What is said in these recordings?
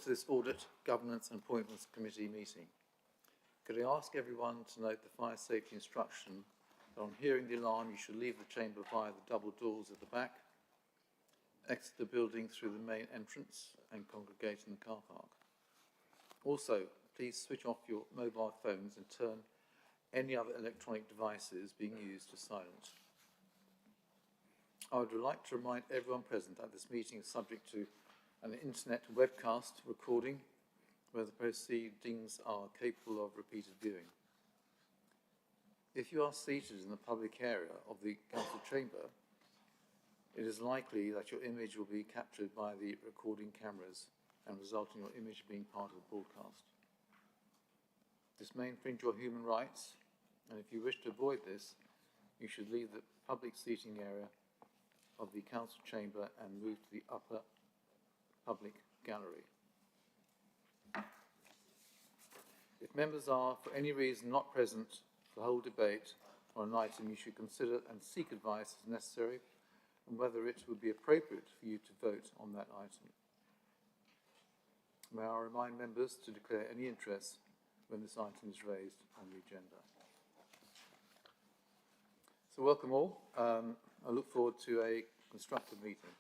to this Audit, Governance and Appointments Committee meeting. Could I ask everyone to note the fire safety instruction that on hearing the alarm you should leave the chamber via the double doors at the back, exit the building through the main entrance and congregate in the car park. Also, please switch off your mobile phones and turn any other electronic devices being used to silent. I would like to remind everyone present that this meeting is subject to an internet webcast recording where the proceedings are capable of repeated viewing. If you are seated in the public area of the council chamber, it is likely that your image will be captured by the recording cameras and result in your image being part of the broadcast. This may infringe your human rights, and if you wish to avoid this, you should leave the public seating area of the council chamber and move to the upper public gallery. If members are, for any reason, not present for the whole debate on an item, you should consider and seek advice as necessary on whether it would be appropriate for you to vote on that item. May I remind members to declare any interest when this item is raised on the agenda. So welcome all. I look forward to a constructive meeting.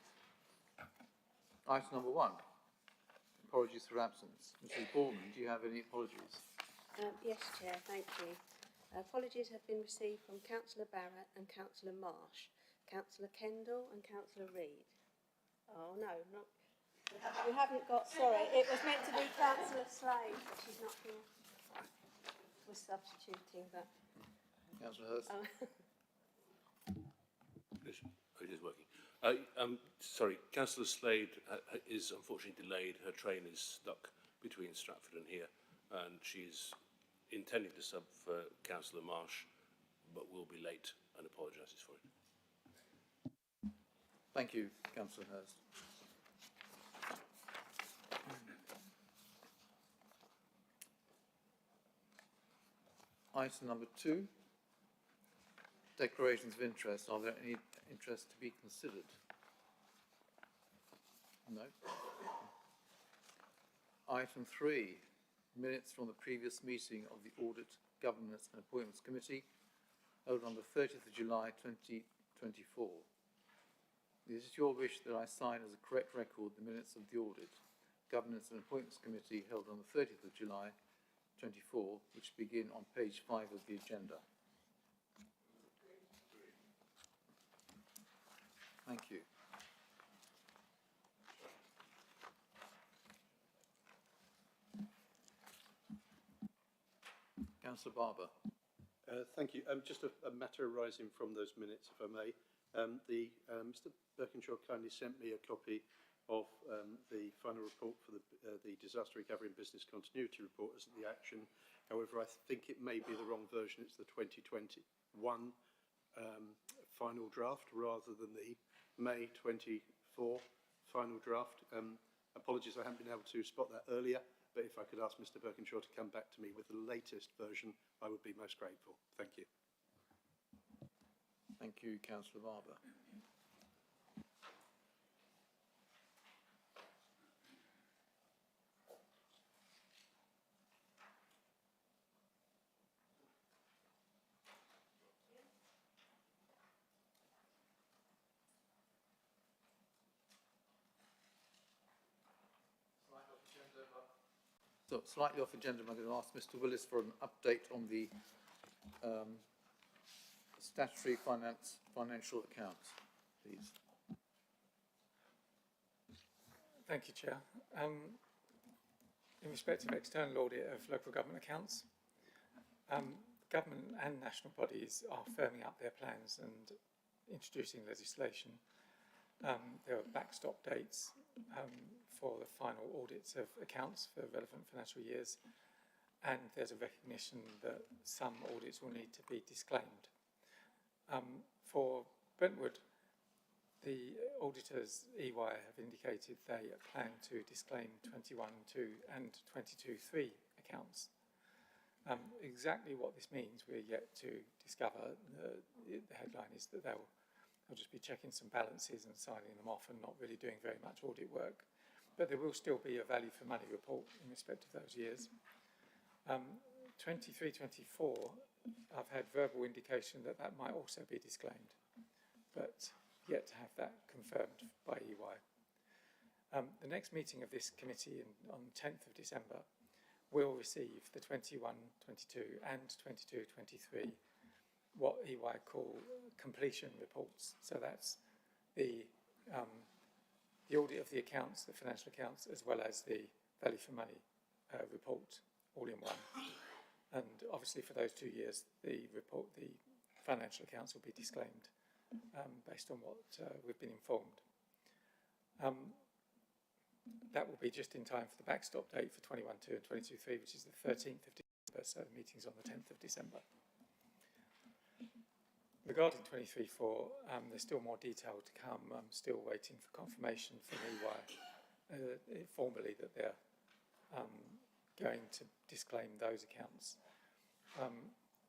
Item number 1, apologies for absence. Mrs. Borman, do you have any apologies? Yes, Chair, thank you. Apologies have been received from Councillor Barrett and Councillor Marsh, Councillor Kendall and Councillor Reid. Oh no, not. We haven't got, sorry, it was meant to be Councillor Slade, but she's not here. We're substituting, but... Councillor Hurst. It is working. Sorry, Councillor Slade is unfortunately delayed. Her train is stuck between Stratford and here, and she's intending to sub for Councillor Marsh, but will be late and apologises for it. Thank you, Councillor Hurst. Item number 2, declarations of interest. Are there any interest to be considered? No. Item 3, minutes from the previous meeting of the Audit, Governance and Appointments Committee held on the 30th of July 2024. Is it your wish that I sign as a correct record the minutes of the Audit, Governance and Appointments Committee held on the 30th of July 24, which begin on page 5 of the agenda? Thank you. Councillor Barber. Thank you. Just a matter arising from those minutes, if I may. Mr. Birkinshaw kindly sent me a copy of the final report for the Disaster Recovery and Business Continuity Report as the action. However, I think it may be the wrong version. It's the 2021 final draft rather than the May 24 final draft. Apologies, I haven't been able to spot that earlier, but if I could ask Mr. Birkinshaw to come back to me with the latest version, I would be most grateful. Thank you. Thank you, Councillor Barber. So, slightly off agenda, I'm going to ask Mr. Willis for an update on the statutory financial accounts, please. Thank you, Chair. In respect of external audit of local government accounts, government and national bodies are firming up their plans and introducing legislation. There are backstop dates for the final audits of accounts for relevant financial years, and there's a recognition that some audits will need to be disclaimed. For Brentwood, the auditors, EY, have indicated they plan to disclaim 21.2 and 22.3 accounts. Exactly what this means, we're yet to discover. The headline is that they'll just be checking some balances and signing them off and not really doing very much audit work. but there will still be a value for money report in respect of those years. 23-24, I've had verbal indication that that might also be disclaimed, but yet to have that confirmed by EY. The next meeting of this committee on 10th of December will receive the 21-22 and 22-23, what EY call completion reports. So that's the audit of the accounts, the financial accounts, as well as the value for money report, all in one. And obviously for those 2 years, the financial accounts will be disclaimed based on what we've been informed. That will be just in time for the backstop date for 21-2 and 22-3, which is the 13th of December, so the meeting's on the 10th of December. Regarding 23-4, there's still more detail to come. I'm still waiting for confirmation from EY formally that they're going to disclaim those accounts.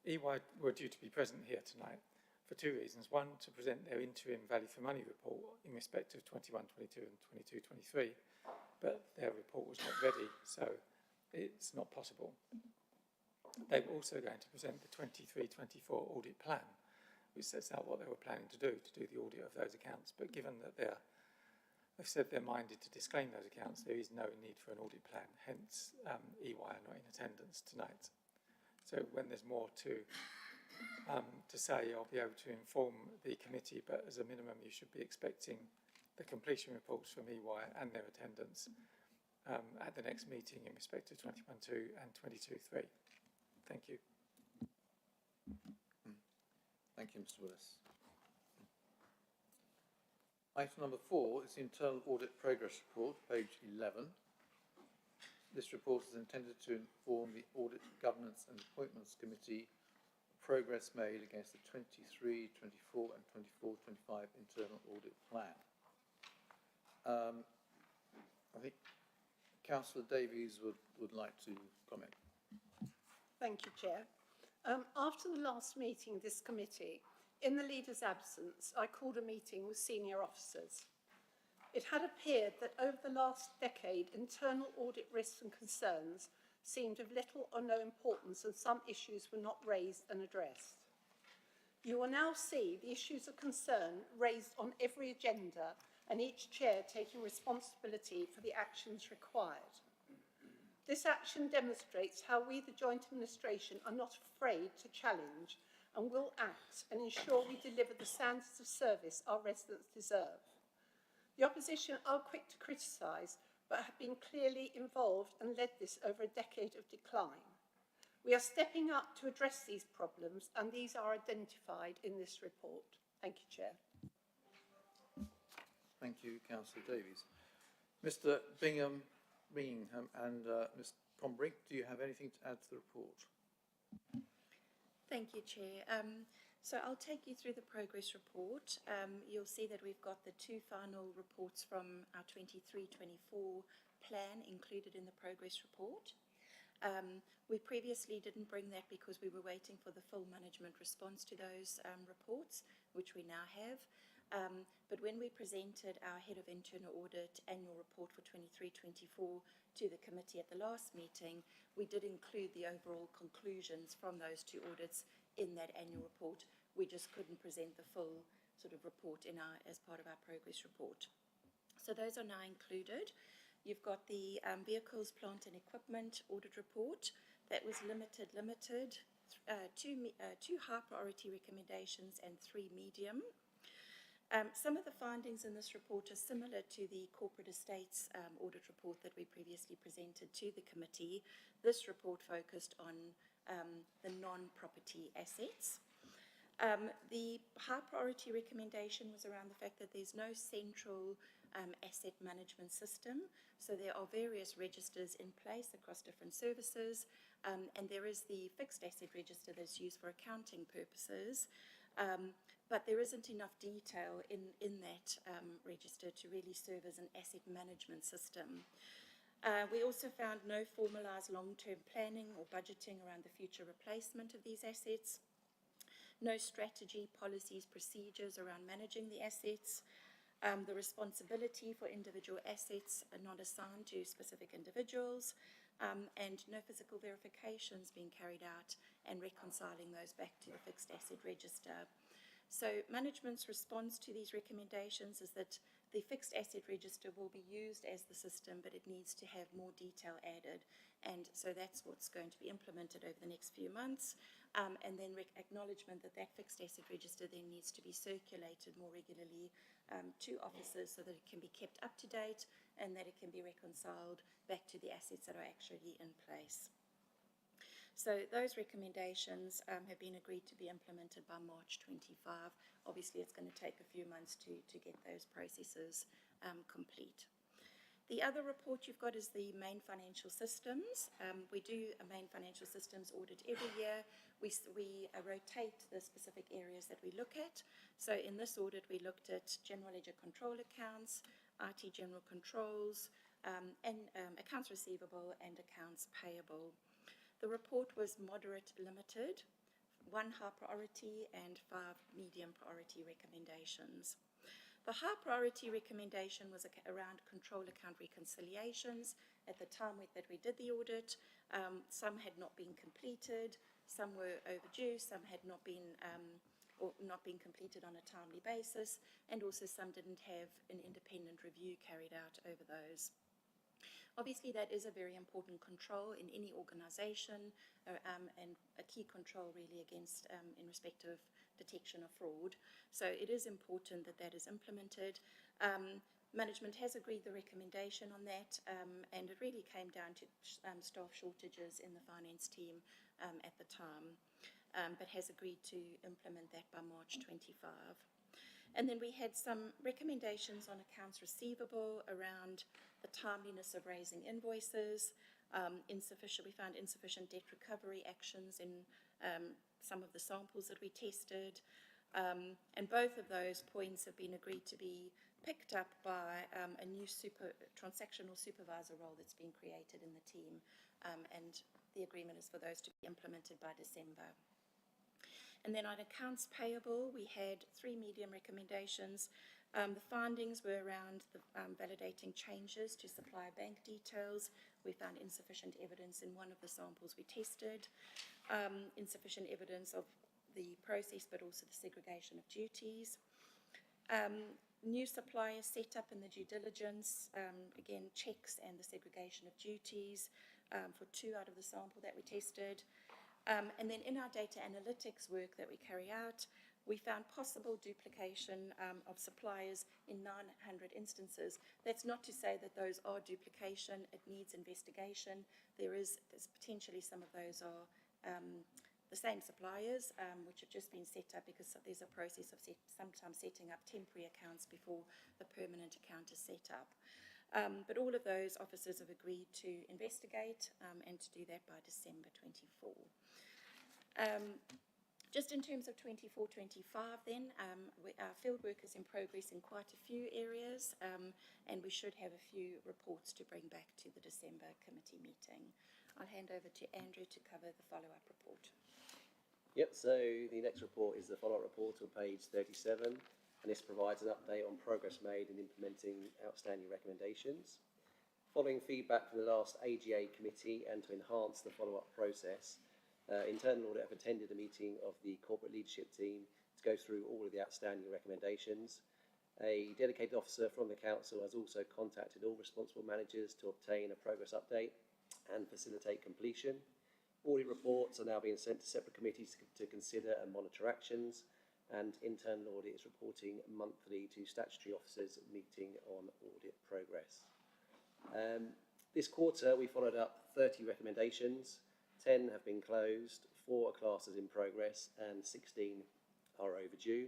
EY were due to be present here tonight for two reasons. One, to present their interim value for money report in respect of 21-22 and 22-23, but their report was not ready, so it's not possible. They were also going to present the 23-24 audit plan, which sets out what they were planning to do the audit of those accounts. But given that they've said they're minded to disclaim those accounts, there is no need for an audit plan. Hence, EY are not in attendance tonight. So when there's more to say, I'll be able to inform the committee, but as a minimum, you should be expecting the completion reports from EY and their attendance at the next meeting in respect of 21-2 and 22-3. Thank you. Thank you, Mr. Willis. Item number 4 is the Internal Audit Progress Report, page 11. This report is intended to inform the Audit, Governance and Appointments Committee of progress made against the 23-24 and 24-25 Internal Audit Plan. I think Councillor Davies would like to comment. Thank you, Chair. After the last meeting of this committee, in the leader's absence, I called a meeting with senior officers. It had appeared that over the last decade, internal audit risks and concerns seemed of little or no importance, and some issues were not raised and addressed. You will now see the issues of concern raised on every agenda, and each chair taking responsibility for the actions required. This action demonstrates how we, the Joint Administration, are not afraid to challenge and will act and ensure we deliver the standards of service our residents deserve. The opposition are quick to criticise, but have been clearly involved and led this over a decade of decline. We are stepping up to address these problems, and these are identified in this report. Thank you, Chair. Thank you, Councillor Davies. Mr. Bingham and Ms. Combrink, do you have anything to add to the report? Thank you, Chair. So I'll take you through the progress report. You'll see that we've got the two final reports from our 23-24 plan included in the progress report. We previously didn't bring that because we were waiting for the full management response to those reports, which we now have. But when we presented our Head of Internal Audit annual report for 23-24 to the committee at the last meeting, we did include the overall conclusions from those two audits in that annual report. We just couldn't present the full sort of report as part of our progress report. So those are now included. You've got the vehicles, plant and equipment audit report. That was limited, two high priority recommendations and 3 medium. Some of the findings in this report are similar to the corporate estates audit report that we previously presented to the committee. This report focused on the non-property assets. The high priority recommendation was around the fact that there's no central asset management system. So there are various registers in place across different services, and there is the fixed asset register that's used for accounting purposes. But there isn't enough detail in that register to really serve as an asset management system. We also found no formalised long-term planning or budgeting around the future replacement of these assets, no strategy, policies, procedures around managing the assets, The responsibility for individual assets are not assigned to specific individuals, and no physical verifications being carried out and reconciling those back to the fixed asset register. So management's response to these recommendations is that the fixed asset register will be used as the system, but it needs to have more detail added. And so that's what's going to be implemented over the next few months. And then acknowledgement that that fixed asset register then needs to be circulated more regularly to officers so that it can be kept up to date and that it can be reconciled back to the assets that are actually in place. So those recommendations have been agreed to be implemented by March 25. Obviously, it's going to take a few months to get those processes complete. The other report you've got is the main financial systems. We do a main financial systems audit every year. We rotate the specific areas that we look at. So in this audit, we looked at general ledger control accounts, IT general controls, and accounts receivable and accounts payable. The report was moderate limited, 1 high priority and 5 medium priority recommendations. The high priority recommendation was around control account reconciliations. At the time that we did the audit, some had not been completed, some were overdue, some had not been completed on a timely basis, and also some didn't have an independent review carried out over those. Obviously, that is a very important control in any organisation, and a key control really against, in respect of detection of fraud. So it is important that that is implemented. Management has agreed the recommendation on that, and it really came down to staff shortages in the finance team at the time, but has agreed to implement that by March 25. And then we had some recommendations on accounts receivable around the timeliness of raising invoices. We found insufficient debt recovery actions in some of the samples that we tested. And both of those points have been agreed to be picked up by a new transactional supervisor role that's been created in the team. And the agreement is for those to be implemented by December. And then on accounts payable, we had 3 medium recommendations. The findings were around validating changes to supplier bank details. We found insufficient evidence in one of the samples we tested, insufficient evidence of the process, but also the segregation of duties. New supplier setup in the due diligence, again, checks and the segregation of duties for 2 out of the sample that we tested. And then in our data analytics work that we carry out, we found possible duplication of suppliers in 900 instances. That's not to say that those are duplication. It needs investigation. There's potentially some of those are the same suppliers, which have just been set up because there's a process of sometimes setting up temporary accounts before the permanent account is set up. But all of those officers have agreed to investigate and to do that by December 24. Just in terms of 24-25 then, our field work is in progress in quite a few areas, and we should have a few reports to bring back to the December committee meeting. I'll hand over to Andrew to cover the follow-up report. Yep, so the next report is the follow-up report on page 37, and this provides an update on progress made in implementing outstanding recommendations. Following feedback from the last AGA committee and to enhance the follow-up process, Internal Audit have attended a meeting of the corporate leadership team to go through all of the outstanding recommendations. A dedicated officer from the council has also contacted all responsible managers to obtain a progress update and facilitate completion. Audit reports are now being sent to separate committees to consider and monitor actions, and Internal Audit is reporting monthly to statutory officers meeting on audit progress. This quarter we followed up 30 recommendations. 10 have been closed, 4 are classed as in progress, and 16 are overdue.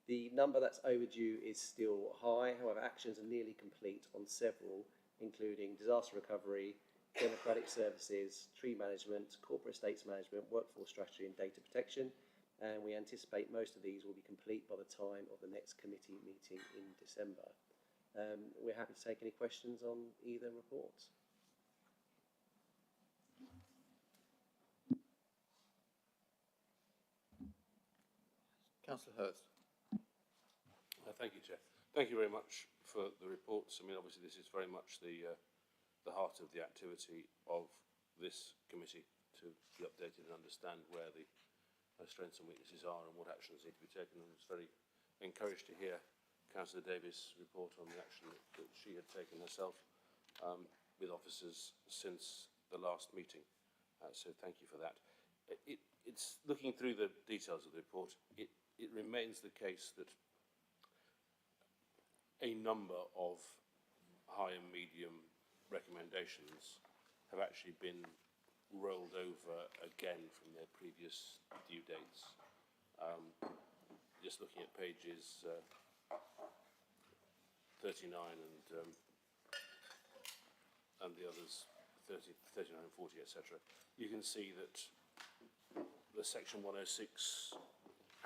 The number that's overdue is still high, however actions are nearly complete on several, including disaster recovery, democratic services, tree management, corporate estates management, workforce strategy and data protection, and we anticipate most of these will be complete by the time of the next committee meeting in December. We're happy to take any questions on either report. Councillor Hurst. Thank you, Chair. Thank you very much for the reports. I mean, obviously, this is very much the heart of the activity of this committee, to be updated and understand where the strengths and weaknesses are and what actions need to be taken. And I was very encouraged to hear Councillor Davis report on the action that she had taken herself with officers since the last meeting. So thank you for that. It's looking through the details of the report. It remains the case that a number of high and medium recommendations have actually been rolled over again from their previous due dates. Just looking at pages 39 and the others, 30, 39 and 40, etc. You can see that the Section 106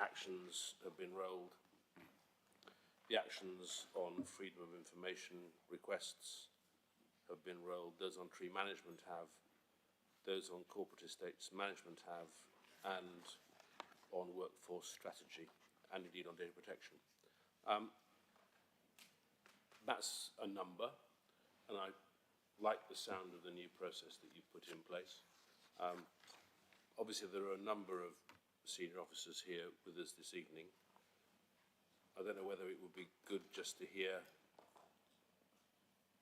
actions have been rolled. The actions on freedom of information requests have been rolled. Those on tree management have. Those on corporate estates management have. And on workforce strategy, and indeed on data protection. That's a number, and I like the sound of the new process that you've put in place. Obviously, there are a number of senior officers here with us this evening. I don't know whether it would be good just to hear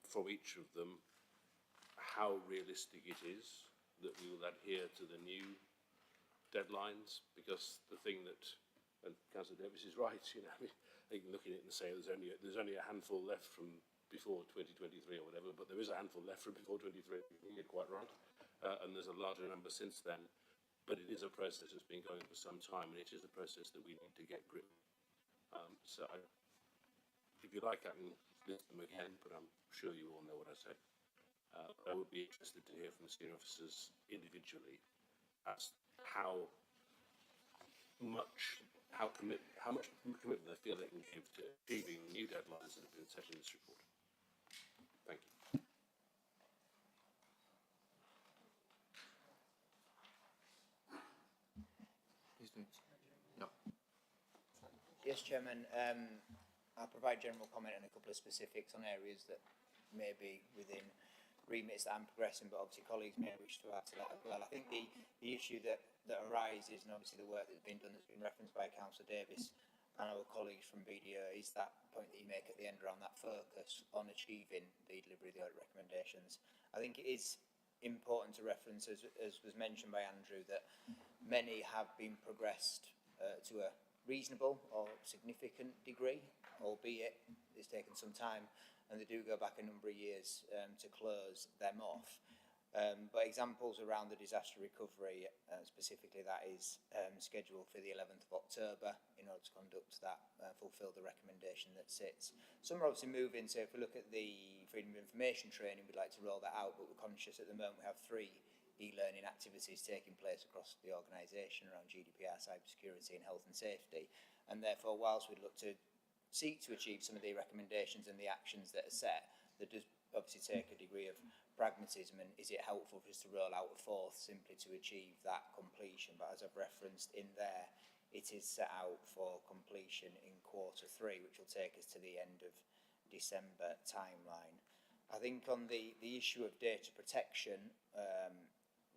from each of them how realistic it is that we will adhere to the new deadlines, because the thing that, and Councillor Davis is right, you know, you can look at it and say there's only a handful left from before 2023 or whatever, but there is a handful left from before 23. You're quite right, and there's a larger number since then. But it is a process that's been going for some time, and it is a process that we need to get grip. So, if you like, I can list them again, but I'm sure you all know what I say. I would be interested to hear from the senior officers individually as how much commitment they feel they can give to achieving new deadlines that have been set in this report. Thank you. Please do. Yeah. Yes, Chairman. I'll provide general comment and a couple of specifics on areas that may be within remits that I'm progressing, but obviously colleagues may wish to add to that as well. I think the issue that arises, and obviously the work that's been done, that's been referenced by Councillor Davis and our colleagues from BDO, is that point that you make at the end around that focus on achieving the delivery of the audit recommendations. I think it is important to reference, as was mentioned by Andrew, that many have been progressed to a reasonable or significant degree, albeit it's taken some time, and they do go back a number of years to close them off. But examples around the disaster recovery, specifically that is scheduled for the 11th of October in order to conduct that, fulfil the recommendation that sits. Some are obviously moving, so if we look at the freedom of information training, we'd like to roll that out, but we're conscious at the moment we have 3 e-learning activities taking place across the organisation around GDPR, cybersecurity and health and safety. And therefore, whilst we'd look to seek to achieve some of the recommendations and the actions that are set, that does obviously take a degree of pragmatism, and is it helpful for us to roll out a 4th simply to achieve that completion? But as I've referenced in there, it is set out for completion in Q3, which will take us to the end of December timeline. I think on the issue of data protection,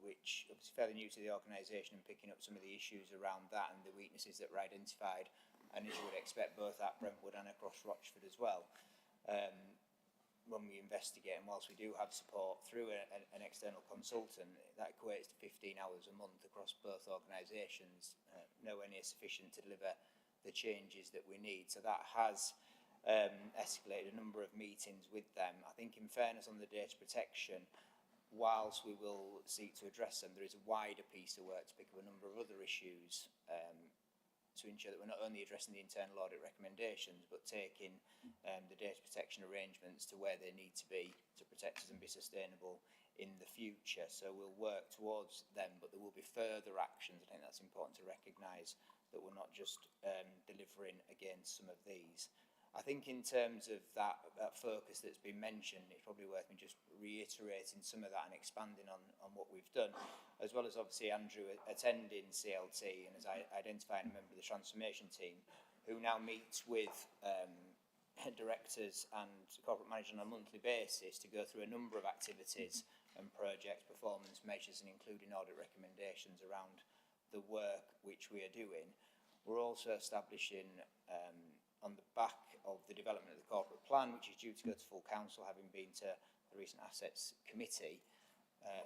which is fairly new to the organisation, and picking up some of the issues around that and the weaknesses that were identified, and as you would expect, both at Brentwood and across Rochford as well. When we investigate, and whilst we do have support through an external consultant, that equates to 15 hours a month across both organisations, nowhere near sufficient to deliver the changes that we need. So that has escalated a number of meetings with them. I think in fairness on the data protection, whilst we will seek to address them, there is a wider piece of work to pick up a number of other issues to ensure that we're not only addressing the internal audit recommendations, but taking the data protection arrangements to where they need to be to protect us and be sustainable in the future. So we'll work towards them, but there will be further actions. I think that's important to recognise, that we're not just delivering against some of these. I think in terms of that focus that's been mentioned, it's probably worth me just reiterating some of that and expanding on what we've done, as well as obviously Andrew attending CLT and as identifying a member of the transformation team who now meets with directors and corporate managers on a monthly basis to go through a number of activities and projects, performance measures, and including audit recommendations around the work which we are doing. We're also establishing, on the back of the development of the corporate plan, which is due to go to full council, having been to the recent assets committee,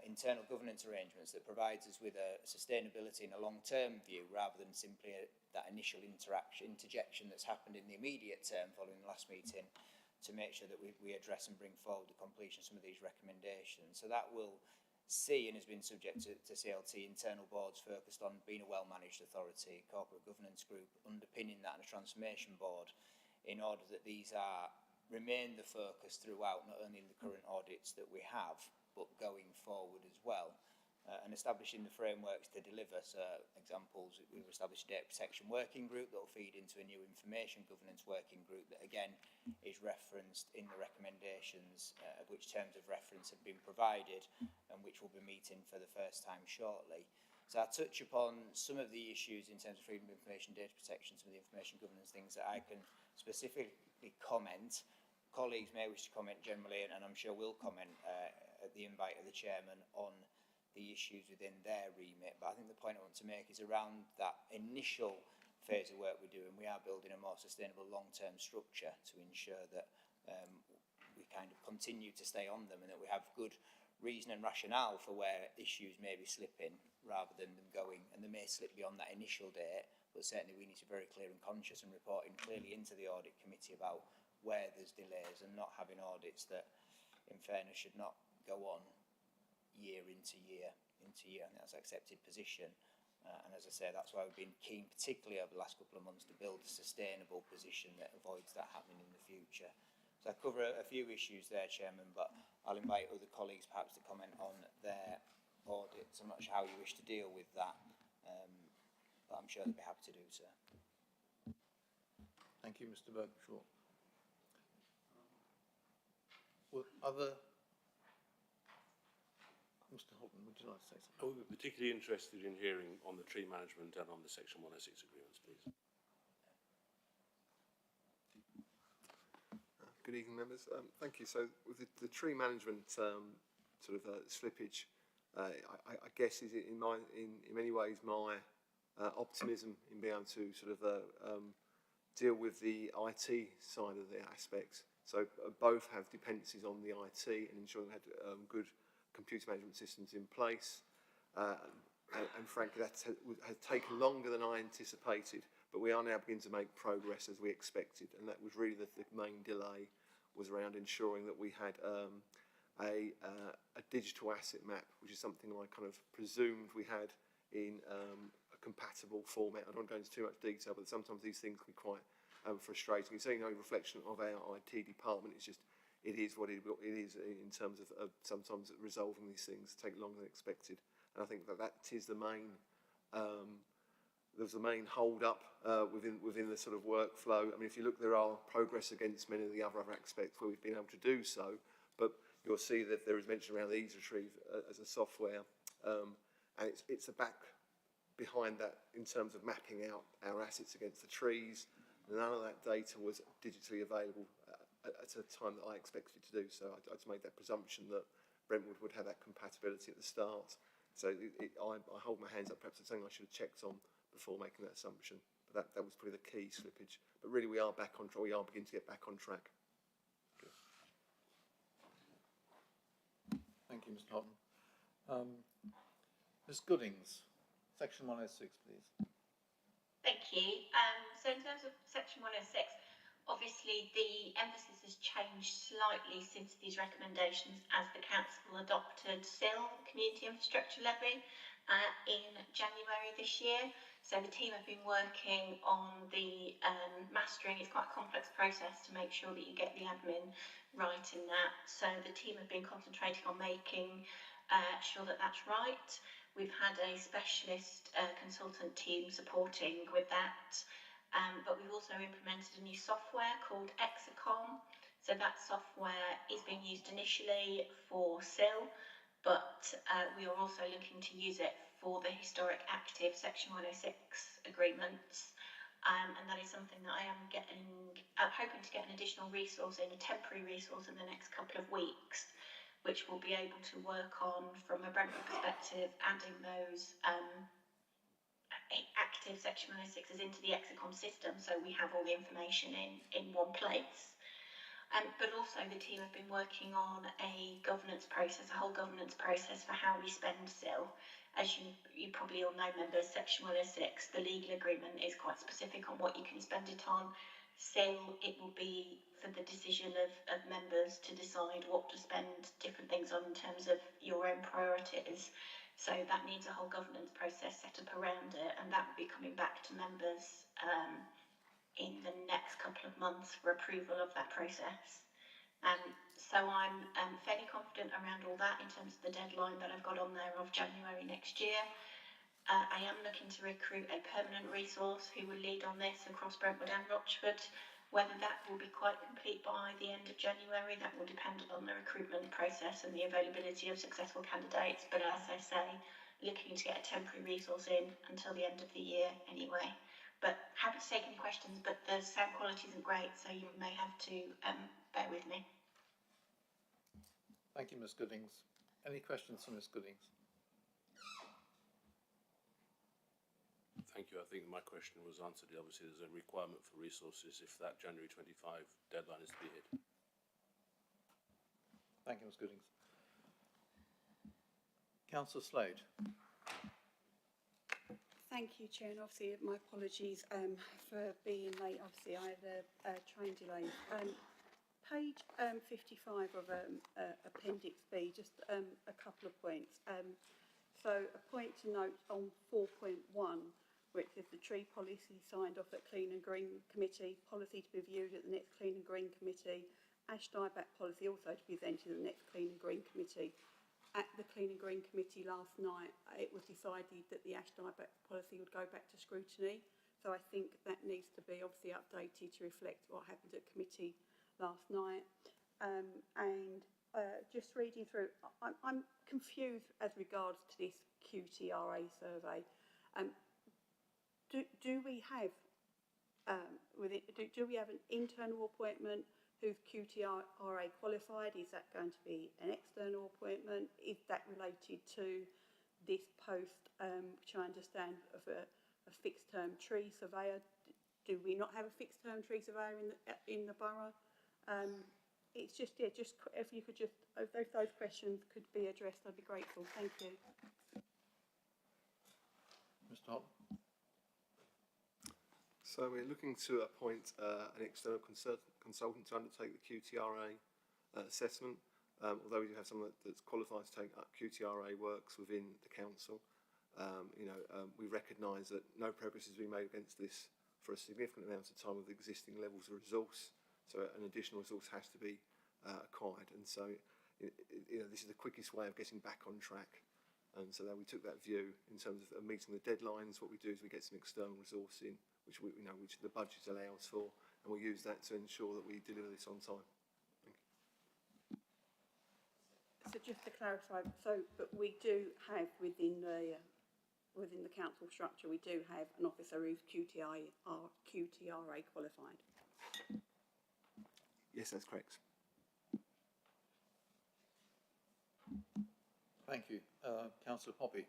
internal governance arrangements that provides us with a sustainability and a long-term view rather than simply that initial interjection that's happened in the immediate term following the last meeting, to make sure that we address and bring forward the completion of some of these recommendations. So that will see, and has been subject to CLT, internal boards focused on being a well-managed authority, corporate governance group underpinning that, and a transformation board, in order that these remain the focus throughout, not only in the current audits that we have, but going forward as well. And establishing the frameworks to deliver. So examples, we've established a data protection working group that will feed into a new information governance working group that again is referenced in the recommendations, of which terms of reference have been provided and which will be meeting for the first time shortly. So I'll touch upon some of the issues in terms of freedom of information, data protection, some of the information governance things that I can specifically comment. Colleagues may wish to comment generally, and I'm sure will comment at the invite of the chairman on the issues within their remit. But I think the point I want to make is around that initial phase of work we're doing, we are building a more sustainable long-term structure to ensure that we kind of continue to stay on them, and that we have good reason and rationale for where issues may be slipping rather than them going, and they may slip beyond that initial date, but certainly we need to be very clear and conscious and reporting clearly into the audit committee about where there's delays, and not having audits that, in fairness, should not go on year into year into year. I think that's an accepted position, and as I say, that's why we've been keen, particularly over the last couple of months, to build a sustainable position that avoids that happening in the future. So I cover a few issues there, Chairman, but I'll invite other colleagues perhaps to comment on their audits. I'm not sure how you wish to deal with that, but I'm sure they'll be happy to do so. Thank you, Mr. Birkinshaw. Well, Mr. Holden, would you like to say something? I would be particularly interested in hearing on the tree management and on the Section 106 agreements, please. Good evening, members. Thank you. So, with the tree management slippage, I guess is in many ways my optimism in being able to deal with the IT side of the aspects. So both have dependencies on the IT and ensuring they had good computer management systems in place, and frankly that has taken longer than I anticipated, but we are now beginning to make progress as we expected, and that was really the main delay, was around ensuring that we had a digital asset map, which is something I kind of presumed we had in a compatible format. I don't want to go into too much detail, but sometimes these things can be quite frustrating. It's no reflection of our IT department, it's just it is what it is in terms of sometimes resolving these things take longer than expected. And I think that is the main, there's the main hold up within the sort of workflow. I mean, if you look, there are progress against many of the other aspects where we've been able to do so, but you'll see that there is mention around the Ease Retrieve as a software, and it's a back behind that in terms of mapping out our assets against the trees. None of that data was digitally available at a time that I expected it to do, so I just made that presumption that Brentwood would have that compatibility at the start. So I hold my hands up, perhaps it's something I should have checked on before making that assumption, but that was probably the key slippage. But really we are back on track, we are beginning to get back on track. Good. Thank you, Mr. Houghton. Ms. Goodings, Section 106, please. Thank you. So in terms of Section 106, obviously the emphasis has changed slightly since these recommendations as the Council adopted SIL, Community Infrastructure Levy, in January this year. So the team have been working on the mastering. It's quite a complex process to make sure that you get the admin right in that. So the team have been concentrating on making sure that that's right. We've had a specialist consultant team supporting with that, but we've also implemented a new software called Exacom. So that software is being used initially for SIL, but we are also looking to use it for the historic active Section 106 agreements. and that is something that I am hoping to get an additional resource in, a temporary resource in the next couple of weeks, which will be able to work on, from a Brentford perspective, adding those active Section 106s into the Execom system, so we have all the information in one place. But also the team have been working on a governance process, a whole governance process for how we spend SIL. As you probably all know, members, Section 106, the legal agreement is quite specific on what you can spend it on. SIL, it will be for the decision of members to decide what to spend different things on in terms of your own priorities. So that needs a whole governance process set up around it, and that will be coming back to members in the next couple of months for approval of that process. So I'm fairly confident around all that in terms of the deadline that I've got on there of January next year. I am looking to recruit a permanent resource who will lead on this across Brentwood and Rochford. Whether that will be quite complete by the end of January, that will depend on the recruitment process and the availability of successful candidates. But as I say, looking to get a temporary resource in until the end of the year anyway. But happy to take any questions, but the sound quality isn't great, so you may have to bear with me. Thank you, Ms Goodings. Any questions for Ms Goodings? Thank you. I think my question was answered. Obviously, there's a requirement for resources if that January 25 deadline is to be hit. Thank you, Ms Goodings. Councillor Slade. Thank you, Chair, and obviously my apologies for being late. Obviously, I had a train delay. Page 55 of Appendix B, just a couple of points. So a point to note on 4.1, which is the tree policy signed off at Clean and Green Committee, policy to be reviewed at the next Clean and Green Committee, ash dieback policy also to be presented at the next Clean and Green Committee. At the Clean and Green Committee last night, it was decided that the ash dieback policy would go back to scrutiny. So I think that needs to be obviously updated to reflect what happened at committee last night. Just reading through, I'm confused as regards to this QTRA survey. Do we have do we have an internal appointment who's QTRA qualified? Is that going to be an external appointment? Is that related to this post, which I understand of a fixed term tree surveyor? Do we not have a fixed term tree surveyor in the borough? It's just, yeah, just if you could just, if those questions could be addressed, I'd be grateful. Thank you. Mr Holt. So we're looking to appoint an external consultant to undertake the QTRA assessment. Although we do have someone that's qualified to take up QTRA works within the council, we recognise that no progress has been made against this for a significant amount of time with existing levels of resource. So an additional resource has to be acquired, and so this is the quickest way of getting back on track. And so we took that view in terms of meeting the deadlines. What we do is we get some external resource in, which which the budget allows for, and we use that to ensure that we deliver this on time. Thank you. So just to clarify, but we do have within the council structure, we do have an officer who's QTRA qualified. Yes, that's correct. Thank you. Councillor Poppy.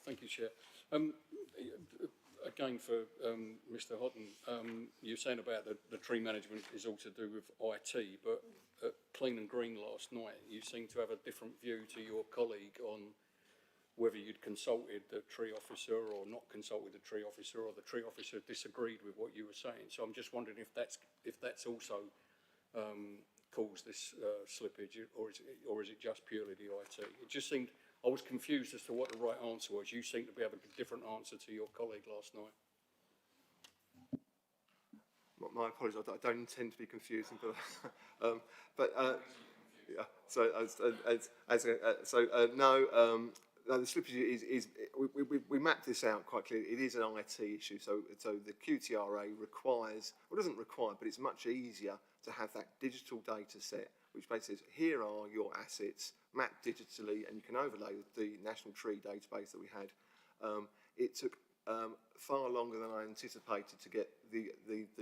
Thank you, Chair. Again, for Mr Hodden, you were saying about the tree management is all to do with IT, but at Clean and Green last night, you seem to have a different view to your colleague on whether you'd consulted the tree officer or not consulted the tree officer, or the tree officer disagreed with what you were saying. So I'm just wondering if that's also caused this slippage, or is it just purely the IT? It just seemed, I was confused as to what the right answer was. You seem to be having a different answer to your colleague last night. My apologies. I don't intend to be confusing, but yeah. No, the slippage is we mapped this out quite clearly. It is an IT issue. So the QTRA requires, well, it doesn't require, but it's much easier to have that digital data set, which basically says, here are your assets mapped digitally, and you can overlay the national tree database that we had. It took far longer than I anticipated to get the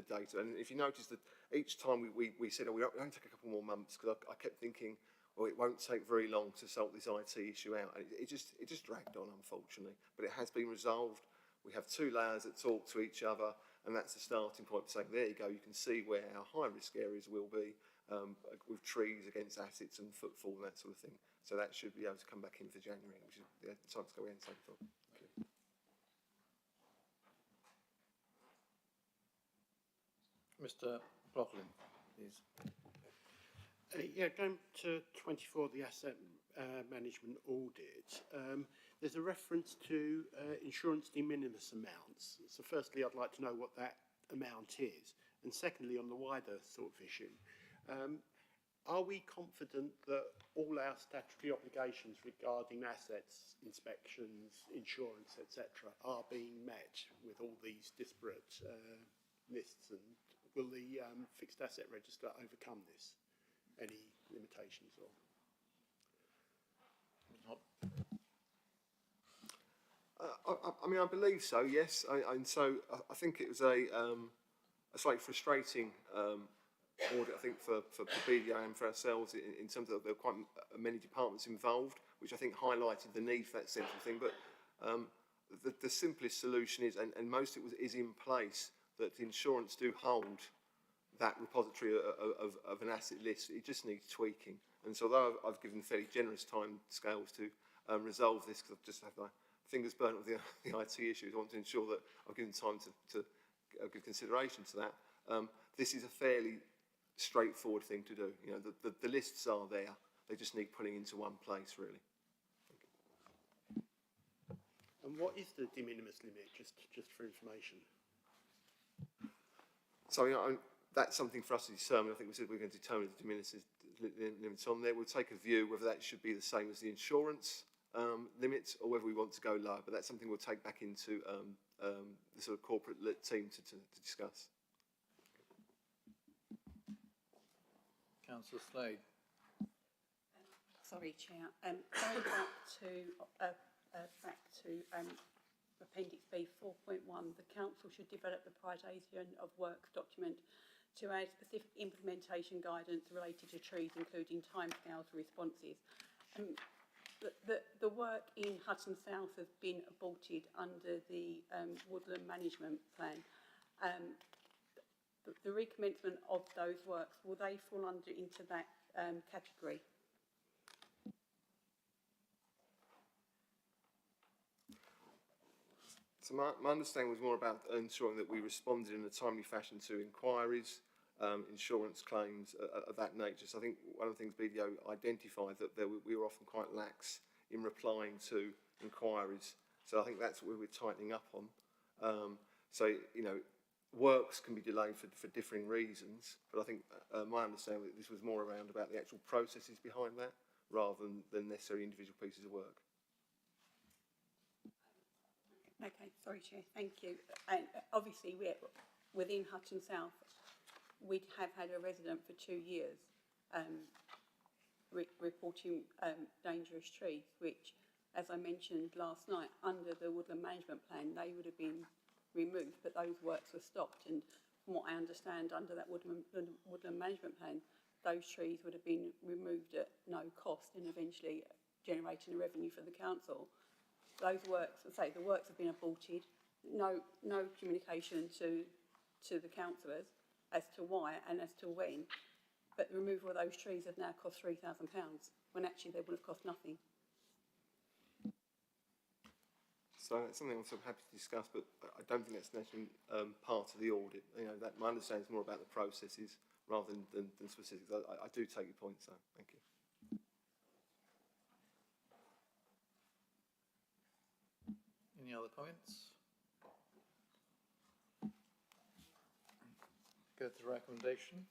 data. And if you notice that each time we said, oh, we'll only take a couple more months, because I kept thinking, well, it won't take very long to sort this IT issue out. And it just dragged on, unfortunately. But it has been resolved. We have two layers that talk to each other, and that's the starting point for saying, there you go, you can see where our high-risk areas will be, with trees against assets and footfall and that sort of thing. So that should be able to come back in for January, which is the time to go in, same thought. Mr. Brocklin, please. Yeah, going to 24, the asset management audit, there's a reference to insurance de minimis amounts. So firstly, I'd like to know what that amount is. And secondly, on the wider sort of issue, are we confident that all our statutory obligations regarding assets, inspections, insurance, etc., are being met with all these disparate lists, and will the fixed asset register overcome this? Any limitations or? I mean, I believe so, yes. And so I think it was a slightly frustrating audit, I think, for BDO and for ourselves, in terms of there were quite many departments involved, which I think highlighted the need for that central thing. But the simplest solution is, and most of it is in place, that insurance do hold that repository of an asset list. It just needs tweaking. And so although I've given fairly generous time scales to resolve this, because I've just had my fingers burnt with the IT issues, I want to ensure that I've given time to give consideration to that. This is a fairly straightforward thing to do. You know, the lists are there. They just need putting into one place, really. And what is the de minimis limit, just for information? So, you know, that's something for us to determine. I think we said we're going to determine the de minimis limits on there. We'll take a view whether that should be the same as the insurance limits, or whether we want to go lower. But that's something we'll take back into the sort of corporate team to discuss. Councillor Slade. Sorry, Chair. Going back to Appendix B 4.1, the Council should develop the priorisation of work document to add specific implementation guidance related to trees, including timescales for responses. The work in Hutton South has been aborted under the Woodland Management Plan. The recommencement of those works, will they fall into that category? So my understanding was more about ensuring that we responded in a timely fashion to inquiries, insurance claims of that nature. So I think one of the things BDO identified, that we were often quite lax in replying to inquiries. So I think that's what we were tightening up on. So, you know, works can be delayed for differing reasons, but I think my understanding that this was more around about the actual processes behind that, rather than necessarily individual pieces of work. Okay, sorry, Chair, thank you. And obviously, we're within Hutton South, we have had a resident for 2 years reporting dangerous trees, which, as I mentioned last night, under the Woodland Management Plan, they would have been removed, but those works were stopped. And from what I understand, under that Woodland Management Plan, those trees would have been removed at no cost and eventually generating a revenue for the council. Those works, I say, the works have been aborted. No communication to the councillors as to why and as to when. But the removal of those trees have now cost £3,000, when actually they would have cost nothing. So it's something I'm sort of happy to discuss, but I don't think that's necessarily part of the audit. You know, that my understanding is more about the processes rather than specifics. I do take your point, so thank you. Any other comments? Go to the recommendation.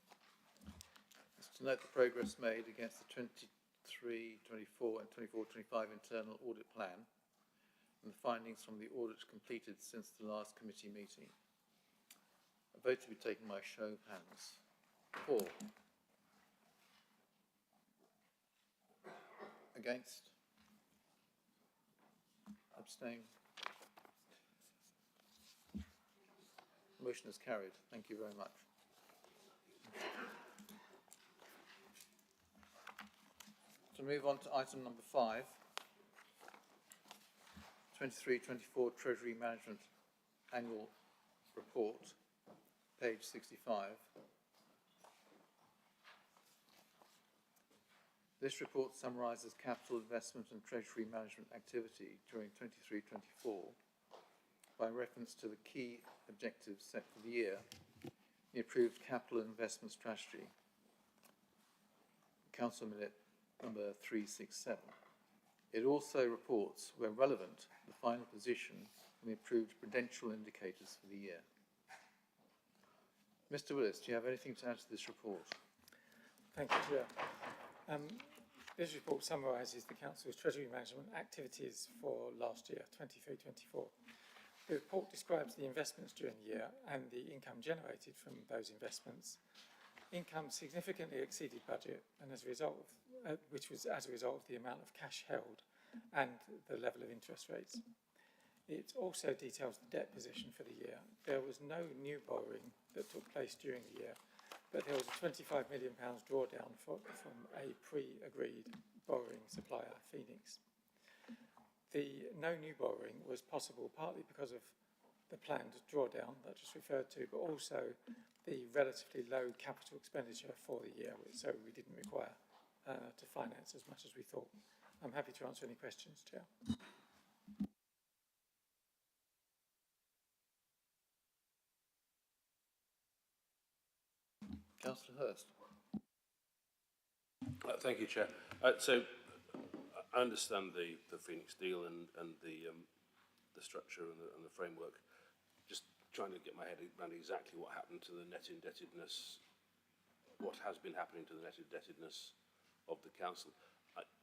It's to note the progress made against the 23-24 and 24-25 internal audit plan and the findings from the audit completed since the last committee meeting. A vote to be taken by show of hands. 4. Against? Abstain? Motion is carried. Thank you very much. To move on to item number 5, 23-24 Treasury Management Annual Report, page 65. This report summarises capital investment and treasury management activity during 23-24 by reference to the key objectives set for the year, the approved capital investment strategy, Council Minute number 367. It also reports, where relevant, the final position and the approved prudential indicators for the year. Mr. Willis, do you have anything to add to this report? Thank you, Chair. This report summarises the Council's Treasury Management activities for last year, 23-24. The report describes the investments during the year and the income generated from those investments. Income significantly exceeded budget, and as a result of, which was as a result of the amount of cash held and the level of interest rates. It also details the debt position for the year. There was no new borrowing that took place during the year, but there was a £25 million drawdown from a pre-agreed borrowing supplier, Phoenix. The no new borrowing was possible partly because of the planned drawdown that I just referred to, but also the relatively low capital expenditure for the year, so we didn't require to finance as much as we thought. I'm happy to answer any questions, Chair. Councillor Hurst. Thank you, Chair. So I understand the Phoenix deal and the structure and the framework. Just trying to get my head around exactly what happened to the net indebtedness, what has been happening to the net indebtedness of the council.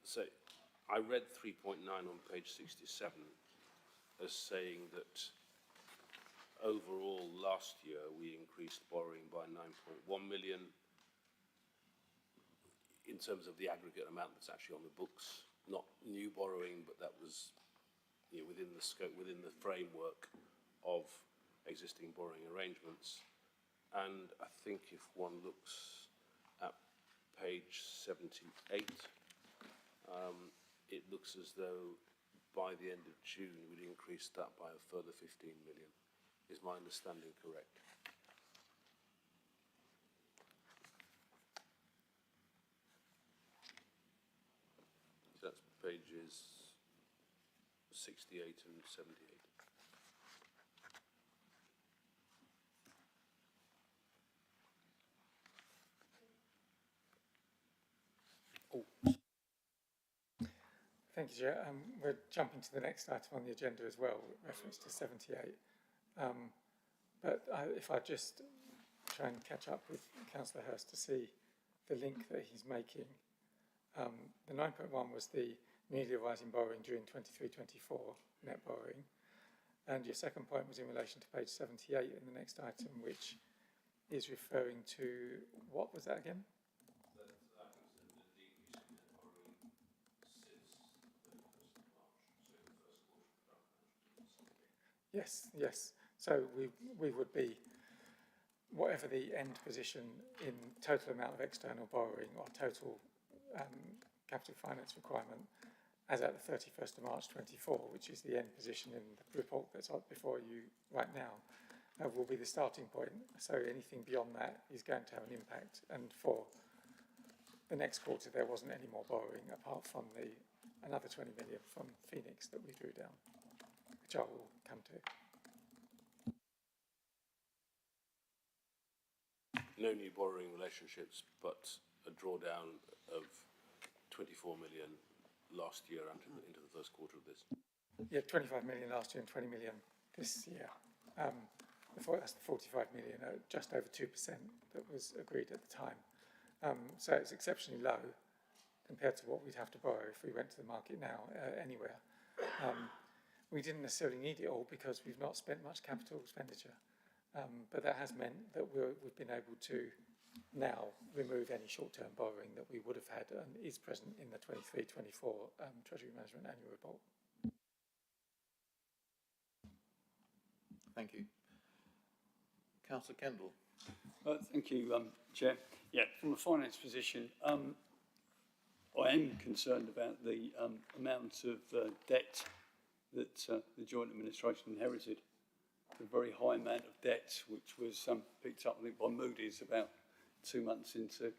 So I read 3.9 on page 67 as saying that overall last year we increased borrowing by 9.1 million in terms of the aggregate amount that's actually on the books, not new borrowing, but that was, you know, within the scope, within the framework of existing borrowing arrangements. And I think if one looks at page 78, it looks as though by the end of June we'd increased that by a further 15 million. Is my understanding correct? So that's pages 68 and 78. Thank you, Chair. We're jumping to the next item on the agenda as well, reference to 78. But if I just try and catch up with Councillor Hurst to see the link that he's making. The 9.1 was the immediately arising borrowing during 23-24 net borrowing. And your second point was in relation to page 78 in the next item, which is referring to, what was that again? Yes, yes. So we would be, whatever the end position in total amount of external borrowing or total capital finance requirement as at the 31st of March 24, which is the end position in the report that's up before you right now, will be the starting point. So anything beyond that is going to have an impact. And for the next quarter, there wasn't any more borrowing apart from another 20 million from Phoenix that we drew down, which I will come to. No new borrowing relationships, but a drawdown of 24 million last year into the first quarter of this. Yeah, 25 million last year and 20 million this year. That's the 45 million, just over 2% that was agreed at the time. So it's exceptionally low compared to what we'd have to borrow if we went to the market now anywhere. We didn't necessarily need it all because we've not spent much capital expenditure. But that has meant that we've been able to now remove any short-term borrowing that we would have had and is present in the 23-24 Treasury Management Annual Report. Thank you. Councillor Kendall. Thank you, Chair. Yeah, from a finance position, I am concerned about the amount of debt that the joint administration inherited. A very high amount of debt, which was picked up, I think, by Moody's about 2 months into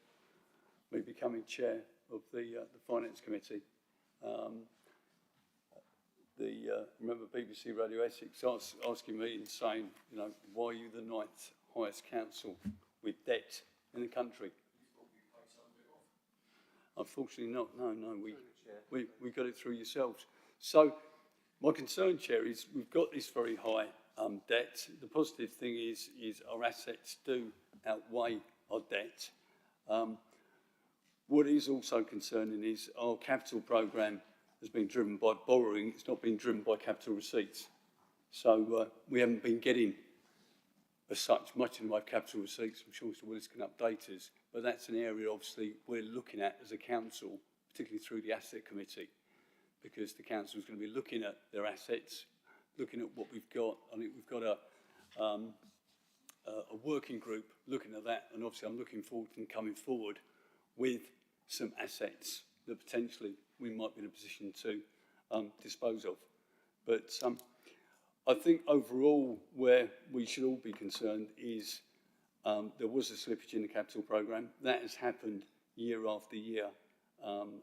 me becoming chair of the Finance Committee. Remember BBC Radio Essex asking me and saying, you know, why are you the 9th highest council with debt in the country? Unfortunately not, no, we got it through yourselves. So my concern, Chair, is we've got this very high debt. The positive thing is our assets do outweigh our debt. What is also concerning is our capital programme has been driven by borrowing, it's not been driven by capital receipts. So we haven't been getting as such much in the way of capital receipts. I'm sure Mr Willis can update us, but that's an area obviously we're looking at as a council, particularly through the Asset Committee, because the council is going to be looking at their assets, looking at what we've got. I think we've got a working group looking at that, and obviously I'm looking forward to them coming forward with some assets that potentially we might be in a position to dispose of. But I think overall where we should all be concerned is there was a slippage in the capital programme. That has happened year after year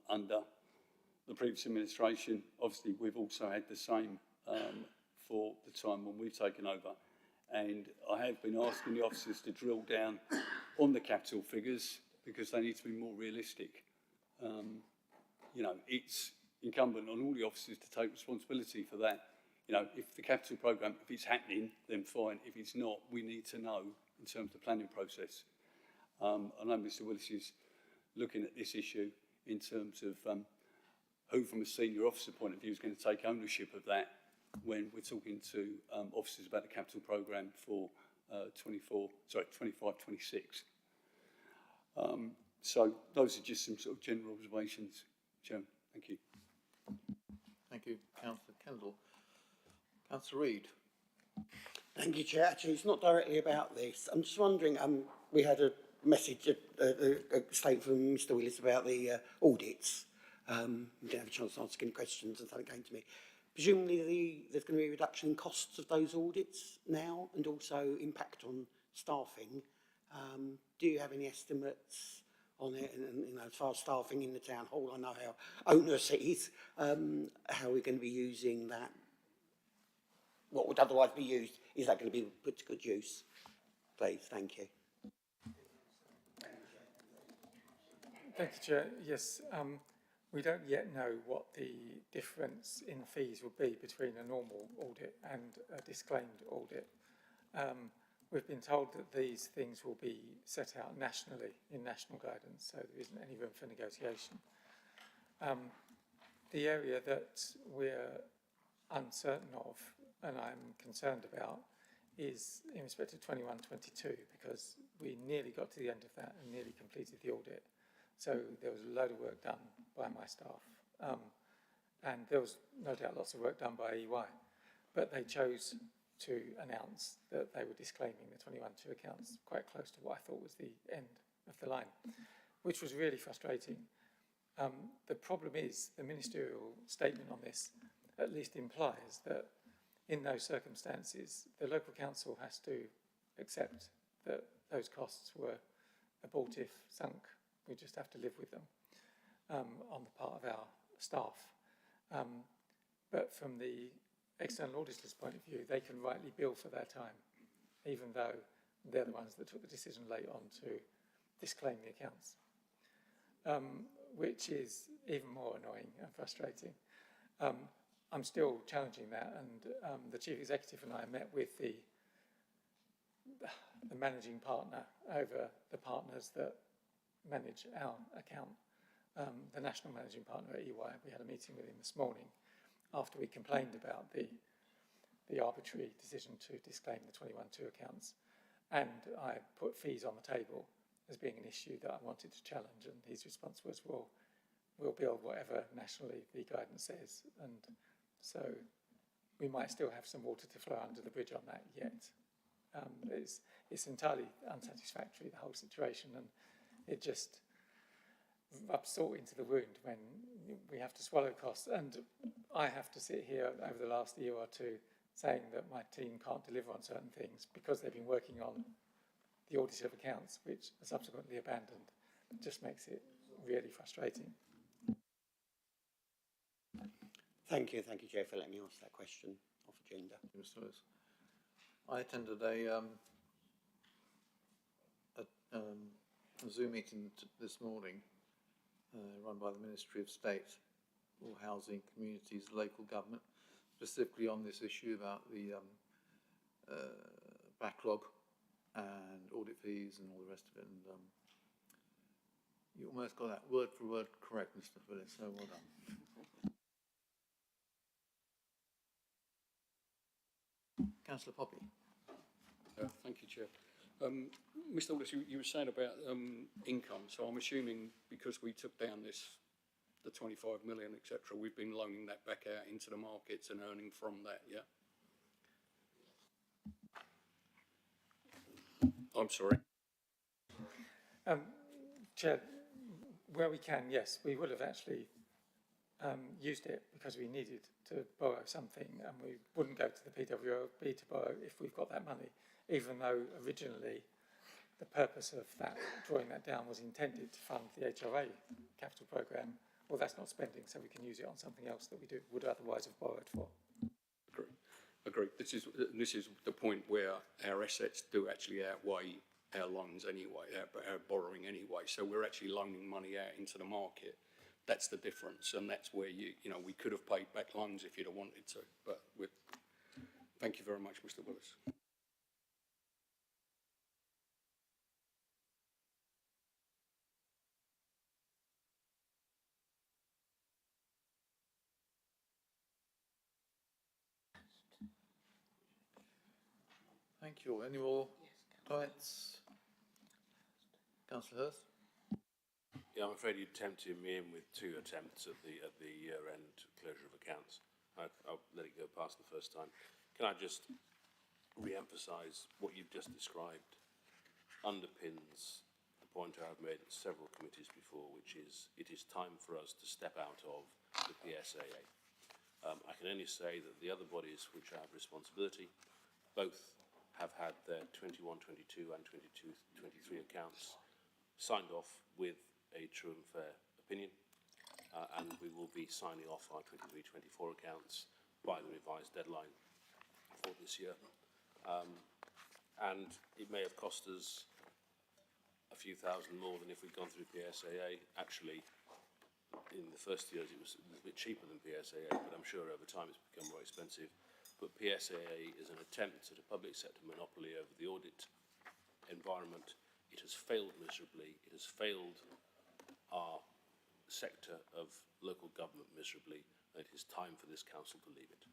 under the previous administration. Obviously, we've also had the same for the time when we've taken over. And I have been asking the officers to drill down on the capital figures because they need to be more realistic. You know, it's incumbent on all the officers to take responsibility for that. You know, if the capital programme, if it's happening, then fine. If it's not, we need to know in terms of the planning process. I know Mr Willis is looking at this issue in terms of who from a senior officer point of view is going to take ownership of that when we're talking to officers about the capital programme for 25-26. So those are just some sort of general observations, Chairman. Thank you. Thank you, Councillor Kendall. Councillor Reid. Thank you, Chair. Actually, it's not directly about this. I'm just wondering, we had a message, a statement from Mr Willis about the audits. We didn't have a chance to ask any questions and something came to me. Presumably there's going to be a reduction in costs of those audits now and also impact on staffing. Do you have any estimates on it? And you know, as far as staffing in the town hall, I know how onerous it is. How we're going to be using that? What would otherwise be used, is that going to be put to good use? Please, thank you. Thank you, Chair. Yes, we don't yet know what the difference in fees will be between a normal audit and a disclaimed audit. We've been told that these things will be set out nationally in national guidance, so there isn't any room for negotiation. The area that we're uncertain of and I'm concerned about is in respect to 21-22, because we nearly got to the end of that and nearly completed the audit. So there was a load of work done by my staff, and there was no doubt lots of work done by EY, but they chose to announce that they were disclaiming the 21-2 accounts quite close to what I thought was the end of the line, which was really frustrating. The problem is the ministerial statement on this at least implies that in those circumstances, the local council has to accept that those costs were abortive, sunk. We just have to live with them on the part of our staff. But from the external auditor's point of view, they can rightly bill for their time, even though they're the ones that took the decision late on to disclaim the accounts, which is even more annoying and frustrating. I'm still challenging that, and the Chief Executive and I met with the managing partner over the partners that manage our account, the national managing partner at EY. We had a meeting with him this morning after we complained about the arbitrary decision to disclaim the 21-2 accounts, and I put fees on the table as being an issue that I wanted to challenge, and his response was, well, we'll bill whatever nationally the guidance says, and so we might still have some water to flow under the bridge on that yet. It's entirely unsatisfactory, the whole situation, and it just rubs salt into the wound when we have to swallow costs. And I have to sit here over the last year or two saying that my team can't deliver on certain things because they've been working on the audit of accounts, which are subsequently abandoned. It just makes it really frustrating. Thank you, Chair, for letting me answer that question off agenda. Mr. Lewis. I attended a Zoom meeting this morning run by the Ministry of State for Housing, Communities, Local Government, specifically on this issue about the backlog and audit fees and all the rest of it. And you almost got that word for word correct, Mr. Willis, so well done. Councillor Poppy. Thank you, Chair. Mr. Willis, you were saying about income, so I'm assuming because we took down the 25 million, etc., we've been loaning that back out into the markets and earning from that, yeah? I'm sorry. Chair, where we can, yes, we would have actually used it because we needed to borrow something, and we wouldn't go to the PWOB to borrow if we've got that money, even though originally the purpose of that, drawing that down, was intended to fund the HRA capital programme. Well, that's not spending, so we can use it on something else that we would otherwise have borrowed for. Agreed. This is the point where our assets do actually outweigh our loans anyway, our borrowing anyway. So we're actually loaning money out into the market. That's the difference, and that's where we could have paid back loans if you'd have wanted to. But thank you very much, Mr. Willis. Thank you all. Any more comments? Councillor Hurst. Yeah, I'm afraid you tempted me in with two attempts at the year-end closure of accounts. I'll let it go past the first time. Can I just re-emphasise what you've just described underpins the point I've made at several committees before, which is it is time for us to step out of the PSAA. I can only say that the other bodies which I have responsibility both have had their 21-22 and 22-23 accounts signed off with a true and fair opinion, and we will be signing off our 23-24 accounts by the revised deadline for this year. And it may have cost us a few thousand more than if we'd gone through PSAA. Actually, in the first years it was a bit cheaper than PSAA, but I'm sure over time it's become more expensive. But PSAA is an attempt at a public sector monopoly over the audit environment. It has failed miserably. It has failed our sector of local government miserably. And it is time for this council to leave it.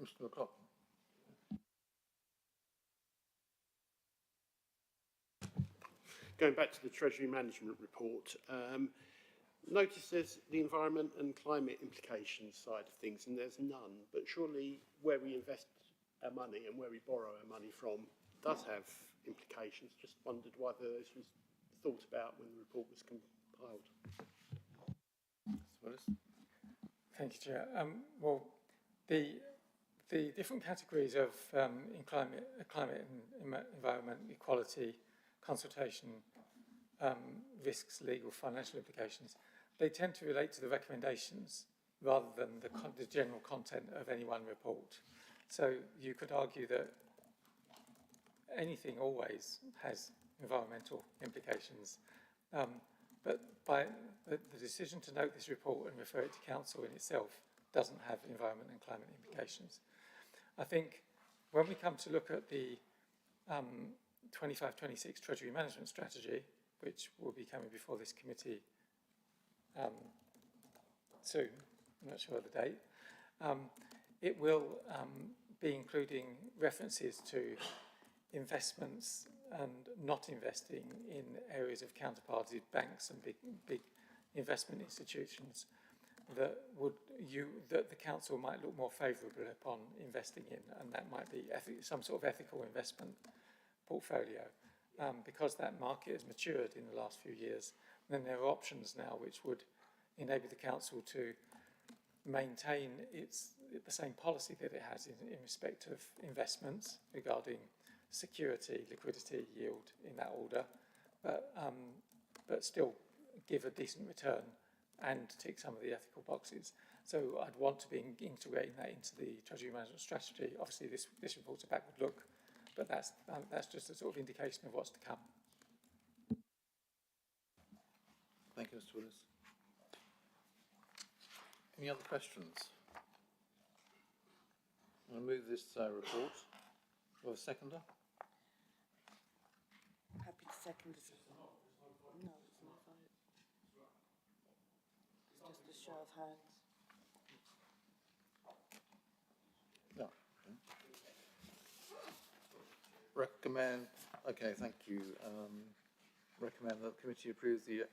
Mr. McLaughlin. Going back to the Treasury Management Report, notice there's the environment and climate implications side of things, and there's none. But surely where we invest our money and where we borrow our money from does have implications. Just wondered whether those was thought about when the report was compiled. Thank you, Chair. Well, the different categories of in climate and environment, equality, consultation, risks, legal, financial implications, they tend to relate to the recommendations rather than the general content of any one report. So you could argue that anything always has environmental implications, but by the decision to note this report and refer it to Council in itself doesn't have environment and climate implications. I think when we come to look at the 25-26 Treasury Management Strategy, which will be coming before this committee soon, I'm not sure of the date, it will be including references to investments and not investing in areas of counterparty banks and big investment institutions that the council might look more favourable upon investing in, and that might be some sort of ethical investment portfolio. Because that market has matured in the last few years, then there are options now which would enable the council to maintain the same policy that it has in respect of investments regarding security, liquidity, yield in that order, but still give a decent return and tick some of the ethical boxes. So I'd want to be integrating that into the Treasury Management Strategy. Obviously, this report's a backward look, but that's just a sort of indication of what's to come. Thank you, Mr. Willis. Any other questions? I'll move this report. Do I have a seconder? Happy to second this. No, it's not a vote. It's just a show of hands. No. Recommend, okay, thank you. Recommend that the committee approves the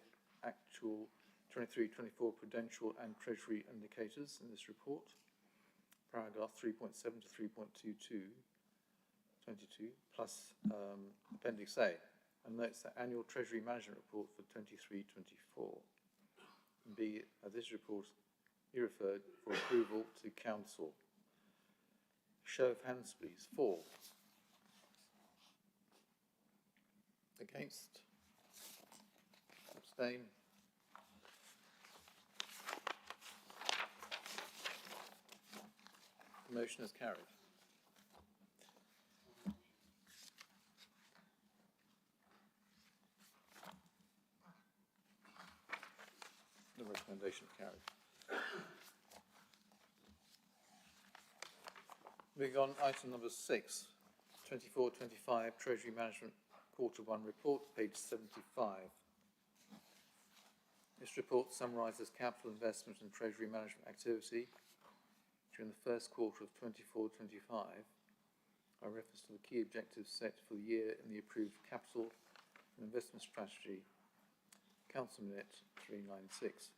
actual 23-24 prudential and treasury indicators in this report. Paragraph 3.7 to 3.22, 22, plus Appendix A, and notes the annual Treasury Management Report for 23-24. B, this report be referred for approval to Council. Show of hands, please. For. Against. Abstain. The motion is carried. The recommendation is carried. Moving on, item number 6, 24-25 Treasury Management Q1 Report, page 75. This report summarises capital investment and treasury management activity during the first quarter of 24-25 by reference to the key objectives set for the year in the approved capital and investment strategy, Council Minute 396.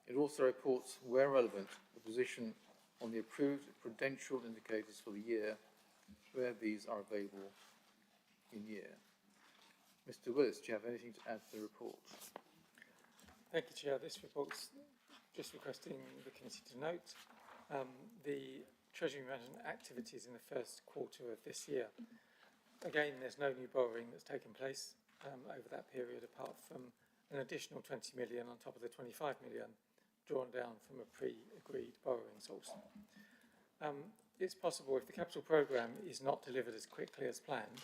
It also reports, where relevant, the position on the approved prudential indicators for the year, where these are available in year. Mr. Willis, do you have anything to add to the report? Thank you, Chair. This report's just requesting the committee to note the Treasury Management activities in the first quarter of this year. Again, there's no new borrowing that's taken place over that period, apart from an additional 20 million on top of the 25 million drawn down from a pre-agreed borrowing source. It's possible if the capital programme is not delivered as quickly as planned,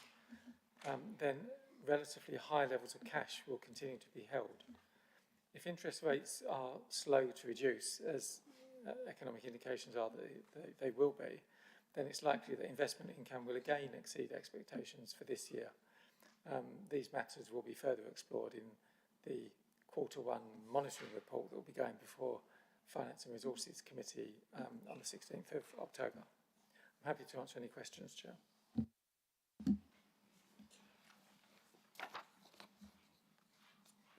then relatively high levels of cash will continue to be held. If interest rates are slow to reduce, as economic indications are that they will be, then it's likely that investment income will again exceed expectations for this year. These matters will be further explored in the Q1 monitoring report that will be going before Finance and Resources Committee on the 16th of October. I'm happy to answer any questions, Chair.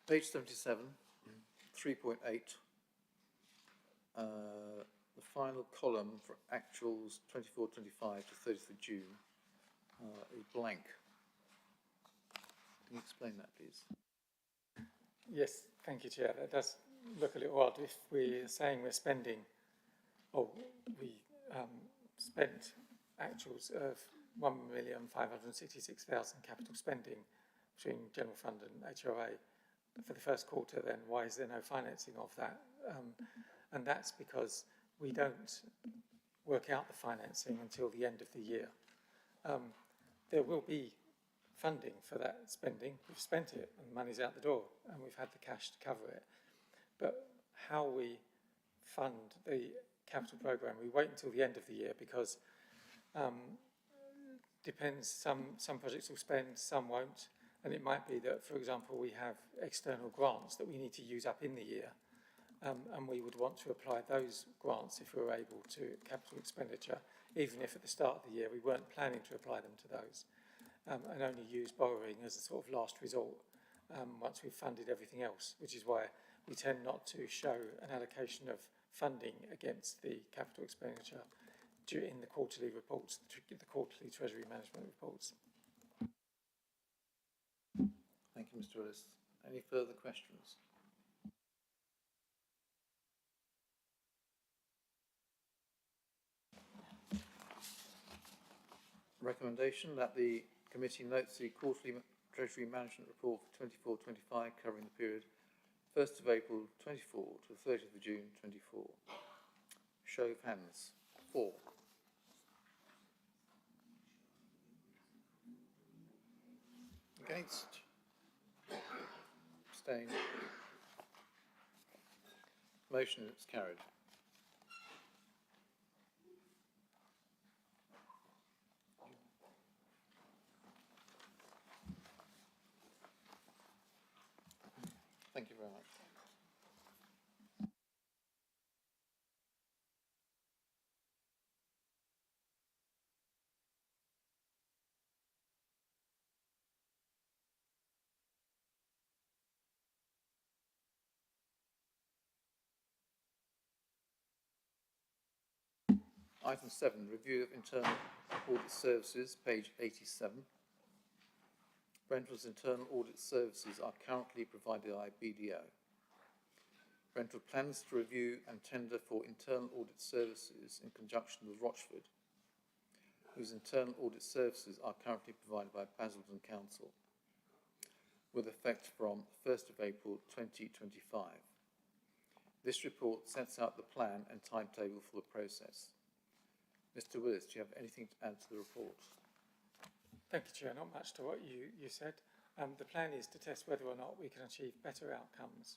Page 77, 3.8. The final column for actuals 24-25 to 30th of June is blank. Can you explain that, please? Yes, thank you, Chair. That does look a little odd if we're saying we're spending, or we spent actuals of 1,566,000 capital spending between General Fund and HRA for the first quarter, then why is there no financing of that? And that's because we don't work out the financing until the end of the year. There will be funding for that spending. We've spent it and the money's out the door and we've had the cash to cover it. But how we fund the capital programme, we wait until the end of the year because depends, some projects will spend, some won't. And it might be that, for example, we have external grants that we need to use up in the year. And we would want to apply those grants if we were able to capital expenditure, even if at the start of the year we weren't planning to apply them to those. and only use borrowing as a sort of last resort once we've funded everything else, which is why we tend not to show an allocation of funding against the capital expenditure in the quarterly reports, the quarterly Treasury Management reports. Thank you, Mr. Willis. Any further questions? Recommendation that the committee notes the quarterly Treasury Management Report for 24-25 covering the period 1st of April 24 to 30th of June 24. Show of hands. 4. Against? Abstain? Motion is carried. Thank you very much. Item 7, review of internal audit services, page 87. Brentford's internal audit services are currently provided by BDO. Brentford plans to review and tender for internal audit services in conjunction with Rochford, whose internal audit services are currently provided by Basildon Council, with effect from 1st of April 2025. This report sets out the plan and timetable for the process. Mr. Willis, do you have anything to add to the report? Thank you, Chair. Not much to what you said. The plan is to test whether or not we can achieve better outcomes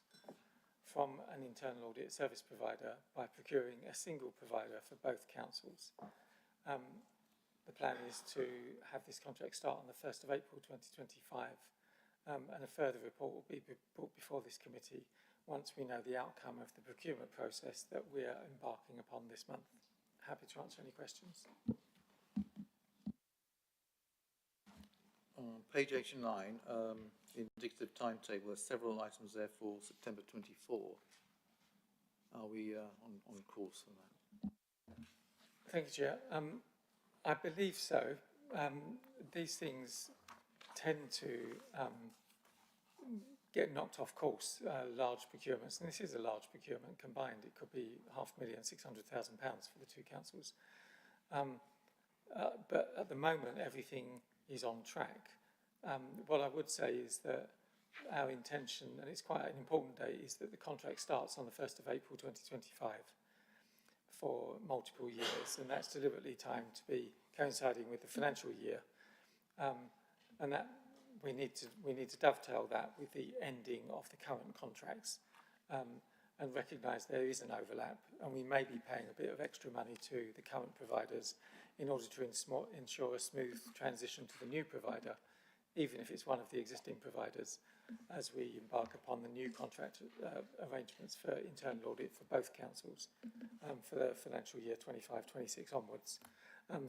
from an internal audit service provider by procuring a single provider for both councils. The plan is to have this contract start on the 1st of April 2025, and a further report will be brought before this committee once we know the outcome of the procurement process that we are embarking upon this month. Happy to answer any questions. On page 89, the indicative timetable, there's several items there for September 24. Are we on course for that? Thank you, Chair. I believe so. These things tend to get knocked off course, large procurements, and this is a large procurement combined. It could be £500,000, £600,000 for the two councils. But at the moment, everything is on track. What I would say is that our intention, and it's quite an important date, is that the contract starts on the 1st of April 2025 for multiple years, and that's deliberately timed to be coinciding with the financial year. And that we need to dovetail that with the ending of the current contracts, and recognise there is an overlap, and we may be paying a bit of extra money to the current providers in order to ensure a smooth transition to the new provider, even if it's one of the existing providers, as we embark upon the new contract arrangements for internal audit for both councils for the financial year 25-26 onwards.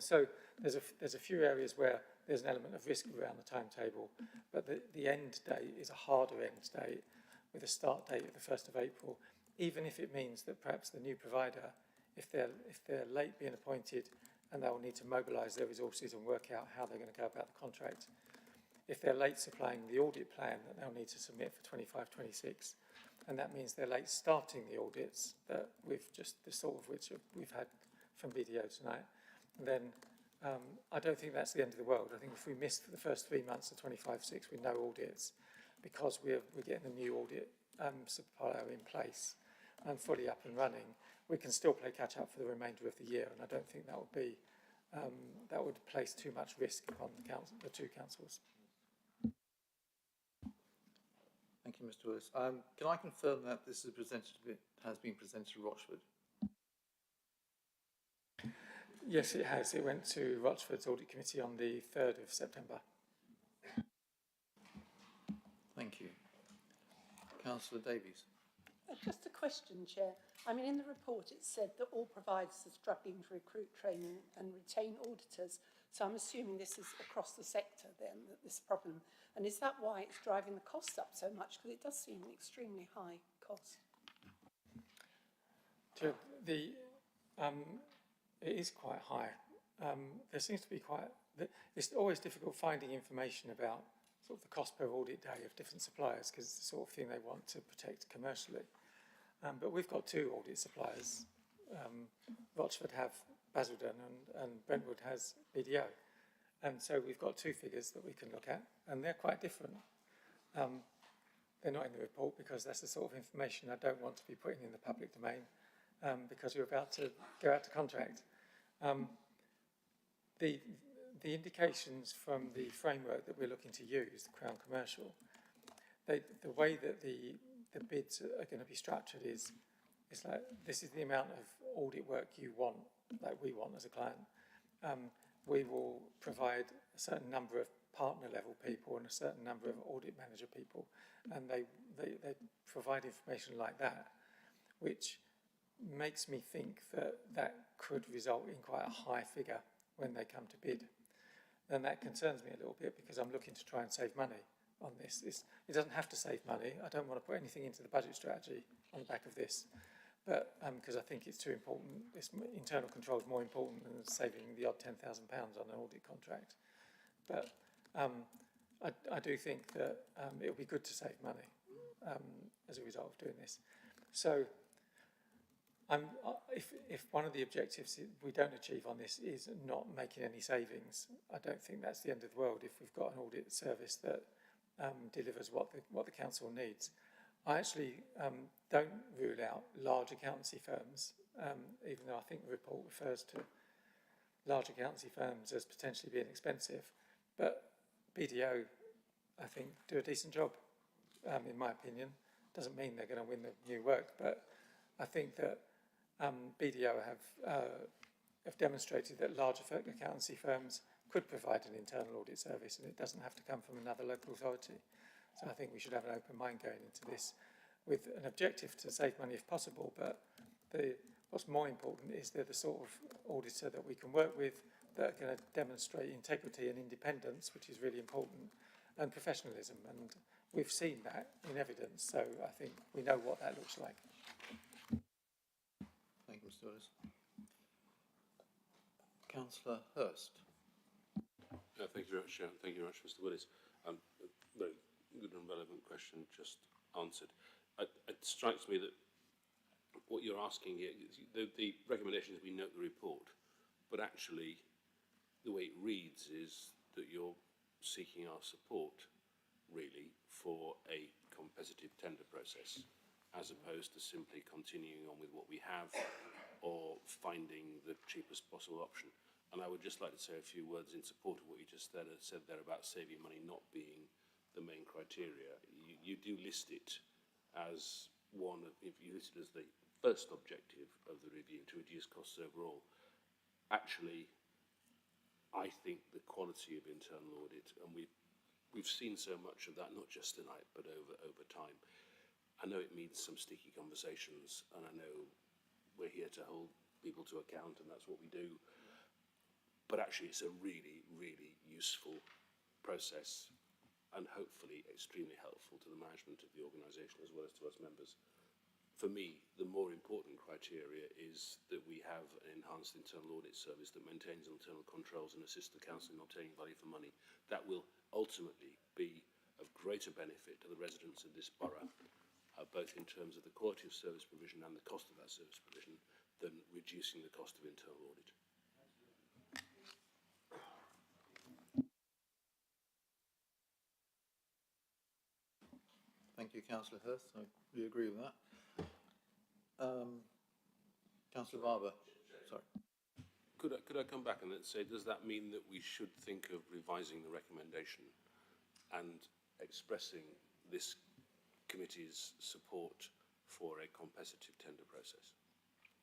So there's a few areas where there's an element of risk around the timetable, but the end date is a harder end date with a start date of the 1st of April, even if it means that perhaps the new provider, if they're late being appointed and they'll need to mobilise their resources and work out how they're going to go about the contract, if they're late supplying the audit plan that they'll need to submit for 25-26, and that means they're late starting the audits that we've just, the sort of which we've had from BDO tonight, then I don't think that's the end of the world. I think if we miss the first 3 months of 25-6 with no audits, because we're getting a new audit supplier in place and fully up and running, we can still play catch up for the remainder of the year, and I don't think that would be that would place too much risk upon the two councils. Thank you, Mr. Willis. Can I confirm that this is has been presented to Rochford? Yes, it has. It went to Rochford's Audit Committee on the 3rd of September. Thank you. Councillor Davies. Just a question, Chair. I mean, in the report it said that all providers are struggling to recruit, train and retain auditors. So I'm assuming this is across the sector then, that this problem. And is that why it's driving the costs up so much? Because it does seem an extremely high cost. Chair, it is quite high. There seems to be it's always difficult finding information about sort of the cost per audit day of different suppliers because it's the sort of thing they want to protect commercially. But we've got two audit suppliers. Rochford have Basildon and Brentwood has BDO. And so we've got two figures that we can look at, and they're quite different. They're not in the report because that's the sort of information I don't want to be putting in the public domain because we're about to go out to contract. The indications from the framework that we're looking to use, the Crown Commercial, the way that the bids are going to be structured is like, this is the amount of audit work you want, like we want as a client. We will provide a certain number of partner level people and a certain number of audit manager people, and they provide information like that, which makes me think that that could result in quite a high figure when they come to bid. And that concerns me a little bit because I'm looking to try and save money on this. It doesn't have to save money. I don't want to put anything into the budget strategy on the back of this, but because I think it's too important. This internal control is more important than saving the odd £10,000 on an audit contract. But I do think that it will be good to save money as a result of doing this. So if one of the objectives we don't achieve on this is not making any savings, I don't think that's the end of the world if we've got an audit service that delivers what the council needs. I actually don't rule out large accountancy firms, even though I think the report refers to large accountancy firms as potentially being expensive. But BDO, I think, do a decent job, in my opinion. Doesn't mean they're going to win the new work, but I think that BDO have demonstrated that large accountancy firms could provide an internal audit service, and it doesn't have to come from another local authority. So I think we should have an open mind going into this with an objective to save money if possible, but what's more important is they're the sort of auditor that we can work with that are going to demonstrate integrity and independence, which is really important, and professionalism. And we've seen that in evidence, so I think we know what that looks like. Thank you, Mr. Willis. Councillor Hurst. Thank you very much, Chair. Thank you very much, Mr. Willis. A very good and relevant question just answered. It strikes me that what you're asking here, the recommendations we note the report, but actually the way it reads is that you're seeking our support, really, for a competitive tender process, as opposed to simply continuing on with what we have or finding the cheapest possible option. And I would just like to say a few words in support of what you just said there about saving money not being the main criteria. You do list it as one of, if you list it as the first objective of the review, to reduce costs overall. Actually, I think the quality of internal audit, and we've seen so much of that, not just tonight, but over time. I know it means some sticky conversations, and I know we're here to hold people to account, and that's what we do. But actually, it's a really, really useful process, and hopefully extremely helpful to the management of the organisation as well as to us members. For me, the more important criteria is that we have an enhanced internal audit service that maintains internal controls and assists the council in obtaining value for money. That will ultimately be of greater benefit to the residents of this borough, both in terms of the quality of service provision and the cost of that service provision, than reducing the cost of internal audit. Thank you, Councillor Hurst. We agree with that. Councillor Barber. Sorry. Could I come back and say, does that mean that we should think of revising the recommendation and expressing this committee's support for a competitive tender process?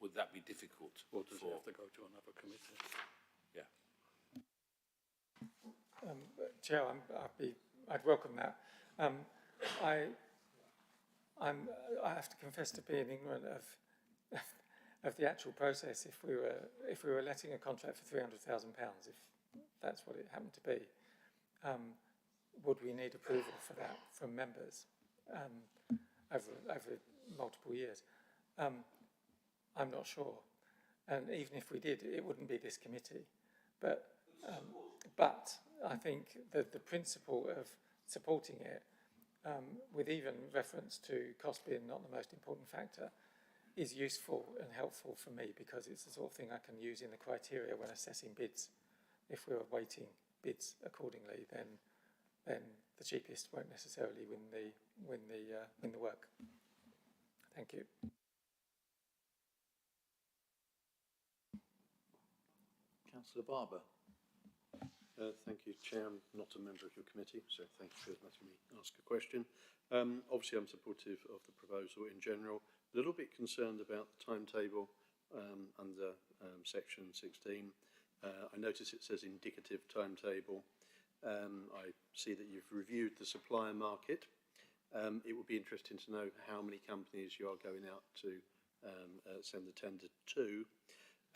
Would that be difficult? Or does it have to go to another committee? Yeah. Chair, I'd welcome that. I have to confess to being ignorant of the actual process. If we were letting a contract for £300,000, if that's what it happened to be, would we need approval for that from members over multiple years? I'm not sure. And even if we did, it wouldn't be this committee. But I think that the principle of supporting it, with even reference to cost being not the most important factor, is useful and helpful for me, because it's the sort of thing I can use in the criteria when assessing bids. If we're weighting bids accordingly, then the cheapest won't necessarily win the work. Thank you. Councillor Barber. Thank you, Chair. I'm not a member of your committee, so thank you for letting me ask a question. Obviously, I'm supportive of the proposal in general. A little bit concerned about the timetable under section 16. I notice it says indicative timetable. I see that you've reviewed the supplier market. It would be interesting to know how many companies you are going out to send the tender to.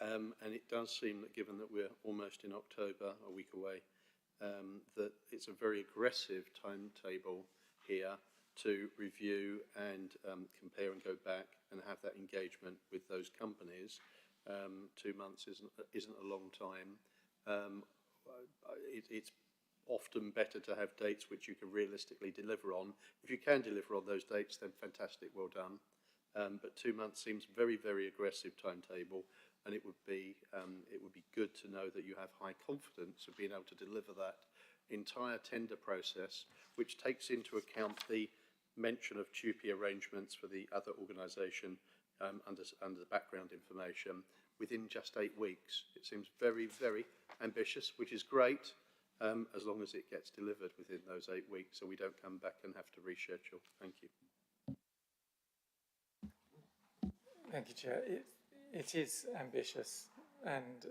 And it does seem that, given that we're almost in October, a week away, that it's a very aggressive timetable here to review and compare and go back and have that engagement with those companies. 2 months isn't a long time. It's often better to have dates which you can realistically deliver on. If you can deliver on those dates, then fantastic, well done. But 2 months seems very, very aggressive timetable. And it would be good to know that you have high confidence of being able to deliver that entire tender process, which takes into account the mention of TUPE arrangements for the other organisation under the background information within just 8 weeks. It seems very, very ambitious, which is great, as long as it gets delivered within those 8 weeks, so we don't come back and have to reschedule. Thank you. Thank you, Chair. It is ambitious, and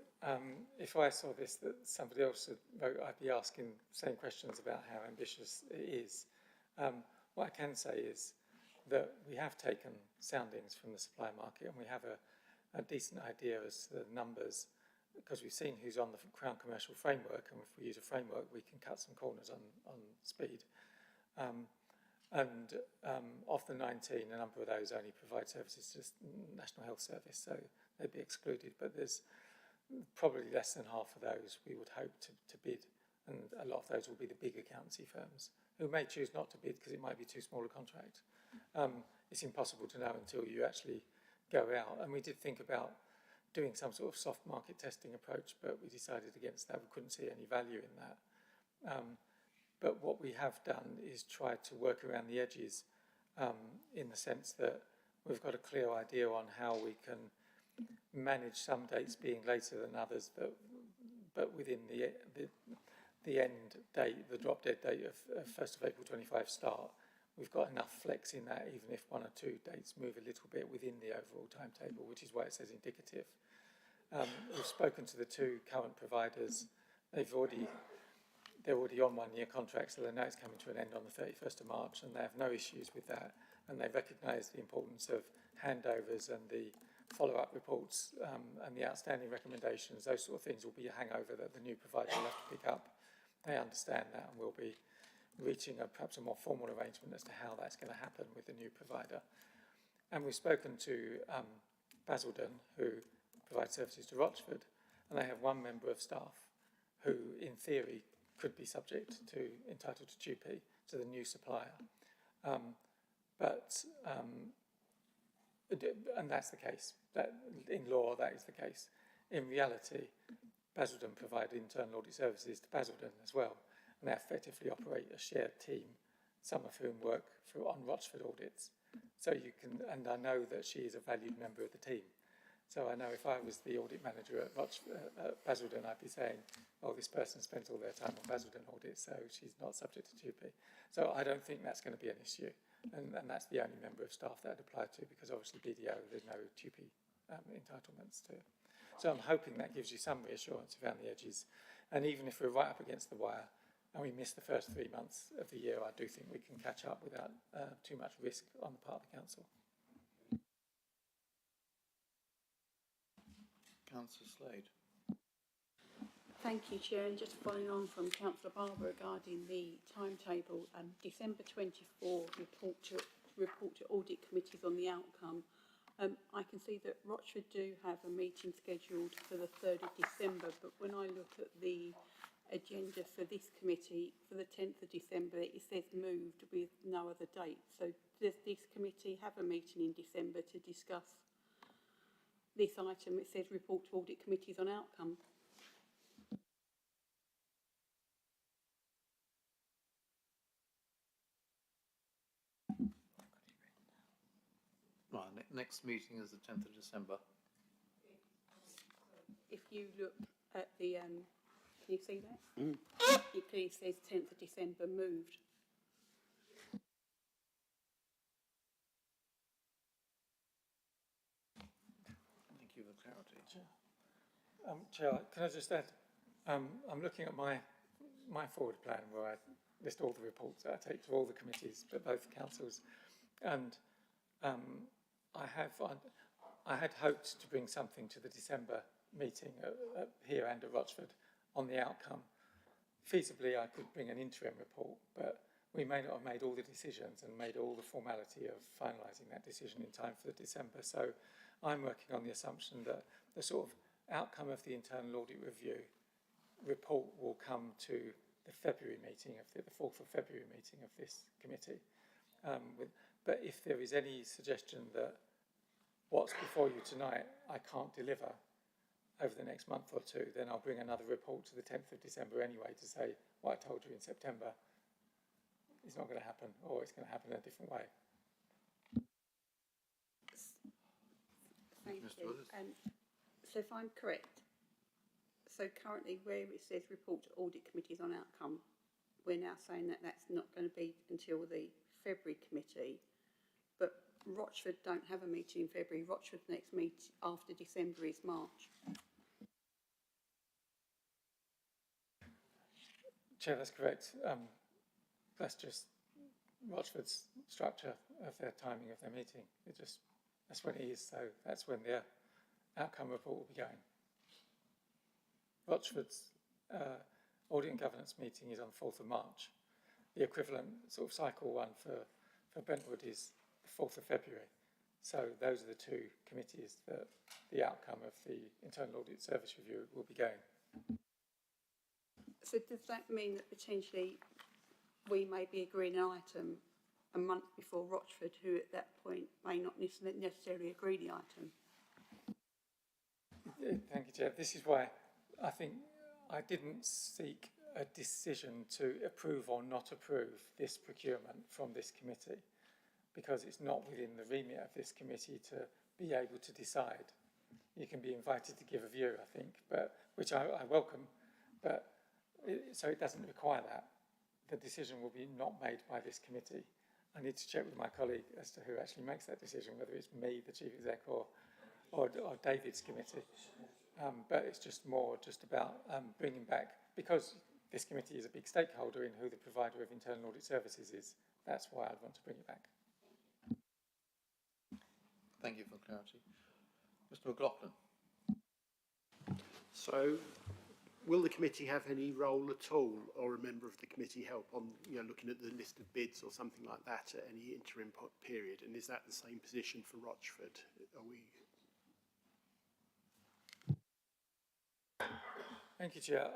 if I saw this that somebody else had wrote, I'd be asking the same questions about how ambitious it is. What I can say is that we have taken soundings from the supply market, and we have a decent idea as to the numbers, because we've seen who's on the Crown Commercial Framework, and if we use a framework, we can cut some corners on speed. And of the 19, a number of those only provide services to the National Health Service, so they'd be excluded. But there's probably less than half of those we would hope to bid, and a lot of those will be the big accountancy firms who may choose not to bid because it might be too small a contract. It's impossible to know until you actually go out. And we did think about doing some sort of soft market testing approach, but we decided against that. We couldn't see any value in that. But what we have done is try to work around the edges in the sense that we've got a clear idea on how we can manage some dates being later than others, but within the end date, the drop dead date of 1st of April 25 start, we've got enough flex in that, even if 1 or 2 dates move a little bit within the overall timetable, which is why it says indicative. We've spoken to the 2 current providers. They're already on 1-year contracts, so they know it's coming to an end on the 31st of March, and they have no issues with that. And they recognise the importance of handovers and the follow-up reports and the outstanding recommendations. Those sort of things will be a hangover that the new provider will have to pick up. They understand that, and we'll be reaching perhaps a more formal arrangement as to how that's going to happen with the new provider. And we've spoken to Basildon, who provide services to Rochford, and they have 1 member of staff who, in theory, could be entitled to TUPE, to the new supplier. And that's the case. That, in law, that is the case. In reality, Basildon provide internal audit services to Basildon as well, and they effectively operate a shared team, some of whom work on Rochford audits. So you can, and I know that she is a valued member of the team. So I know if I was the audit manager at Basildon, I'd be saying, oh, this person spent all their time on Basildon audits, so she's not subject to TUPE. So I don't think that's going to be an issue. And that's the only member of staff that would apply to, because obviously BDO, there's no TUPE entitlements to. So I'm hoping that gives you some reassurance around the edges. And even if we're right up against the wire, and we miss the first 3 months of the year, I do think we can catch up without too much risk on the part of the council. Councillor Slade. Thank you, Chair. And just following on from Councillor Barber regarding the timetable, December 24 report to audit committees on the outcome. I can see that Rochford do have a meeting scheduled for the 3rd of December, but when I look at the agenda for this committee for the 10th of December, it says moved with no other date. So does this committee have a meeting in December to discuss this item? It says report to audit committees on outcome. Right, next meeting is the 10th of December. If you look at the, can you see that? Mm. It clearly says 10th of December moved. Thank you for clarity. Chair, can I just add, I'm looking at my forward plan where I list all the reports that I take to all the committees, but both councils, and I had hoped to bring something to the December meeting here and at Rochford on the outcome. Feasibly, I could bring an interim report, but we may not have made all the decisions and made all the formality of finalising that decision in time for December. So I'm working on the assumption that the sort of outcome of the internal audit review report will come to the February meeting, the 4th of February meeting of this committee. But if there is any suggestion that what's before you tonight I can't deliver over the next month or two, then I'll bring another report to the 10th of December anyway to say what I told you in September is not going to happen, or it's going to happen in a different way. Thank you. So if I'm correct, so currently where it says report to audit committees on outcome, we're now saying that that's not going to be until the February committee, but Rochford don't have a meeting in February. Rochford's next meeting after December is March. Chair, that's correct. That's just Rochford's structure of their timing of their meeting. That's when it is, so that's when their outcome report will be going. Rochford's audit and governance meeting is on 4th of March. The equivalent sort of cycle one for Brentwood is the 4th of February. So those are the two committees that the outcome of the internal audit service review will be going. So does that mean that potentially we may be agreeing an item a month before Rochford, who at that point may not necessarily agree the item? Thank you, Chair. This is why I think I didn't seek a decision to approve or not approve this procurement from this committee, because it's not within the remit of this committee to be able to decide. You can be invited to give a view, I think, but which I welcome, but so it doesn't require that. The decision will be not made by this committee. I need to check with my colleague as to who actually makes that decision, whether it's me, the Chief Exec, or David's committee. But it's just about bringing back, because this committee is a big stakeholder in who the provider of internal audit services is. That's why I'd want to bring it back. Thank you for clarity. Mr. McLaughlin. So, will the committee have any role at all, or a member of the committee help on, looking at the list of bids or something like that at any interim period? And is that the same position for Rochford? Are we? Thank you, Chair.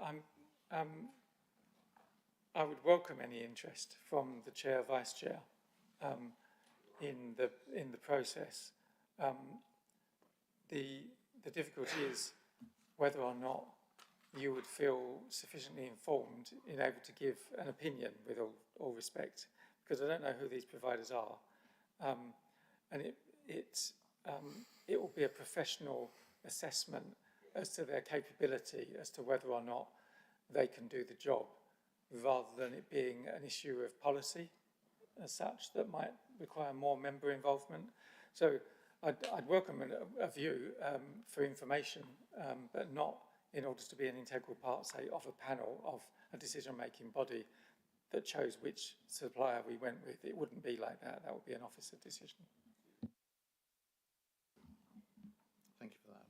I would welcome any interest from the Chair, Vice Chair, in the process. The difficulty is whether or not you would feel sufficiently informed in able to give an opinion with all respect, because I don't know who these providers are, and it will be a professional assessment as to their capability, as to whether or not they can do the job, rather than it being an issue of policy as such that might require more member involvement. So I'd welcome a view for information, but not in order to be an integral part, say, of a panel of a decision-making body that chose which supplier we went with. It wouldn't be like that. That would be an officer decision. Thank you for that.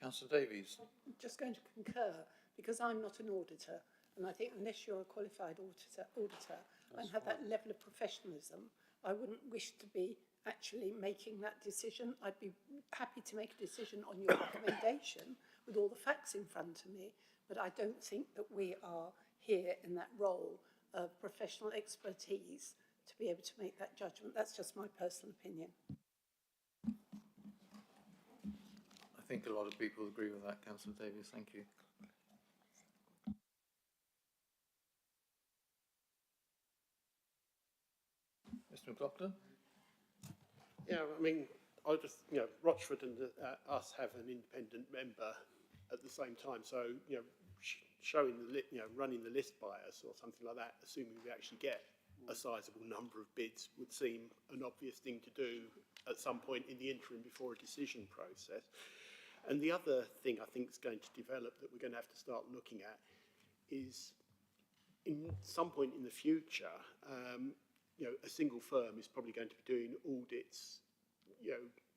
Councillor Davies. I'm just going to concur, because I'm not an auditor, and I think unless you're a qualified auditor and have that level of professionalism, I wouldn't wish to be actually making that decision. I'd be happy to make a decision on your recommendation with all the facts in front of me, but I don't think that we are here in that role of professional expertise to be able to make that judgment. That's just my personal opinion. I think a lot of people agree with that, Councillor Davies. Thank you. Mr. McLaughlin? Yeah, I mean, I just, Rochford and us have an independent member at the same time. So, showing the, running the list by us or something like that, assuming we actually get a sizable number of bids, would seem an obvious thing to do at some point in the interim before a decision process. And the other thing I think is going to develop that we're going to have to start looking at is, in some point in the future, a single firm is probably going to be doing audits,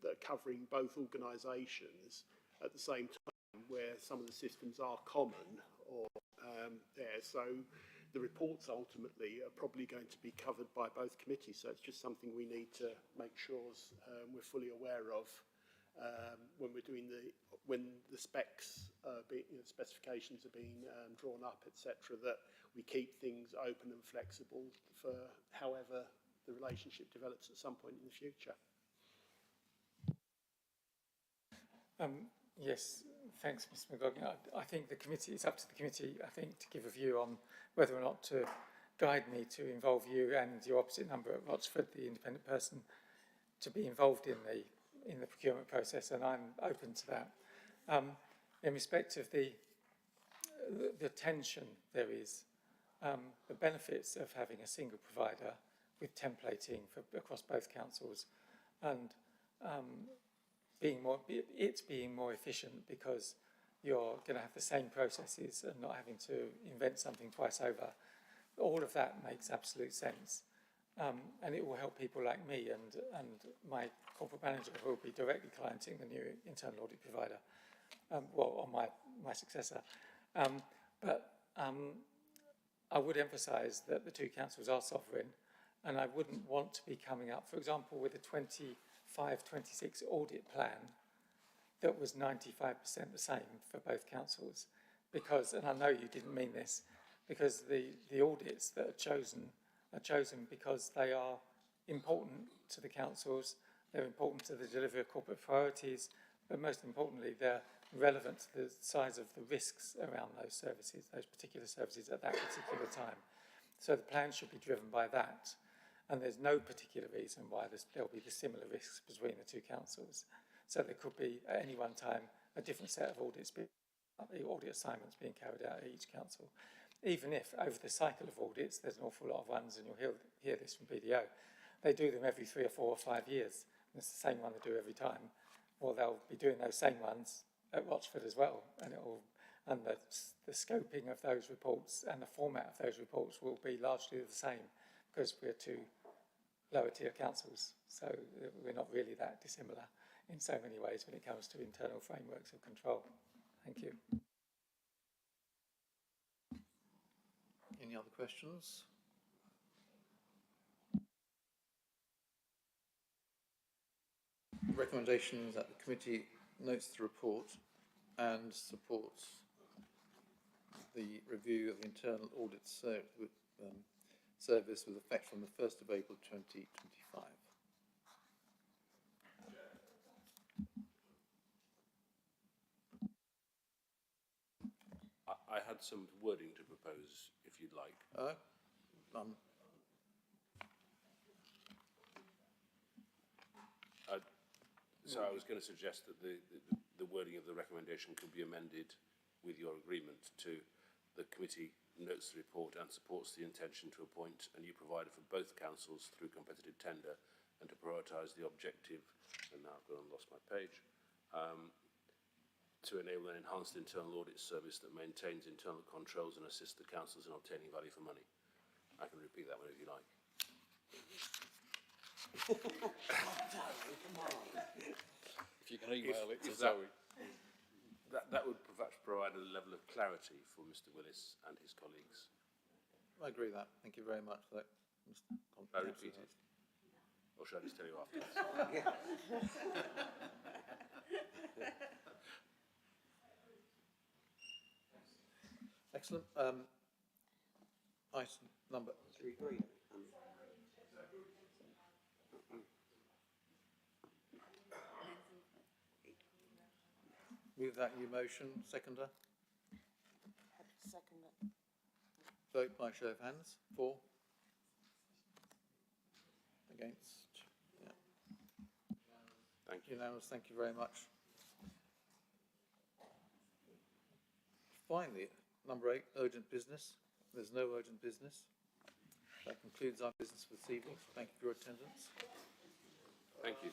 that are covering both organisations at the same time, where some of the systems are common or there. So the reports ultimately are probably going to be covered by both committees. So it's just something we need to make sure we're fully aware of when we're doing when the specs, specifications are being drawn up, etc. That we keep things open and flexible for however the relationship develops at some point in the future. Yes, thanks, Mr. McLaughlin. I think the committee, it's up to the committee, I think, to give a view on whether or not to guide me to involve you and your opposite number at Rochford, the independent person, to be involved in the procurement process, and I'm open to that. In respect of the tension there is, the benefits of having a single provider with templating across both councils, and being more efficient because you're going to have the same processes and not having to invent something twice over. All of that makes absolute sense. And it will help people like me and my corporate manager who will be directly clienting the new internal audit provider, or my successor. But I would emphasise that the two councils are sovereign, and I wouldn't want to be coming up, for example, with a 25-26 audit plan that was 95% the same for both councils, because, and I know you didn't mean this, because the audits that are chosen because they are important to the councils, they're important to the delivery of corporate priorities, but most importantly, they're relevant to the size of the risks around those services, those particular services at that particular time. So the plan should be driven by that, and there's no particular reason why there'll be the similar risks between the two councils. So there could be, at any one time, a different set of audit assignments being carried out at each council. Even if, over the cycle of audits, there's an awful lot of ones, and you'll hear this from BDO, they do them every 3 or 4 or 5 years, and it's the same one they do every time. Well, they'll be doing those same ones at Rochford as well, and the scoping of those reports and the format of those reports will be largely the same, because we're two lower tier councils, so we're not really that dissimilar in so many ways when it comes to internal frameworks of control. Thank you. Any other questions? Recommendation is that the committee notes the report and supports the review of the internal audit service with effect from the 1st of April 2025. I had some wording to propose, if you'd like. So I was going to suggest that the wording of the recommendation could be amended with your agreement to the committee notes the report and supports the intention to appoint a new provider for both councils through competitive tender and to prioritise the objective, and now I've gone and lost my page, to enable an enhanced internal audit service that maintains internal controls and assists the councils in obtaining value for money. I can repeat that one if you like. If you can email it to If that- Zoe. That would perhaps provide a level of clarity for Mr. Willis and his colleagues. I agree with that. Thank you very much for that, Mr. I repeat it. Or should I just tell you afterwards? Excellent. Item number... Do we agree? Move that new motion. Seconder. Second it. Vote by show of hands. For? Against? Yeah. Thank you. Unanimous. Thank you very much. Finally, number 8, urgent business. There's no urgent business. That concludes our business for this evening. Thank you for your attendance. Thank you.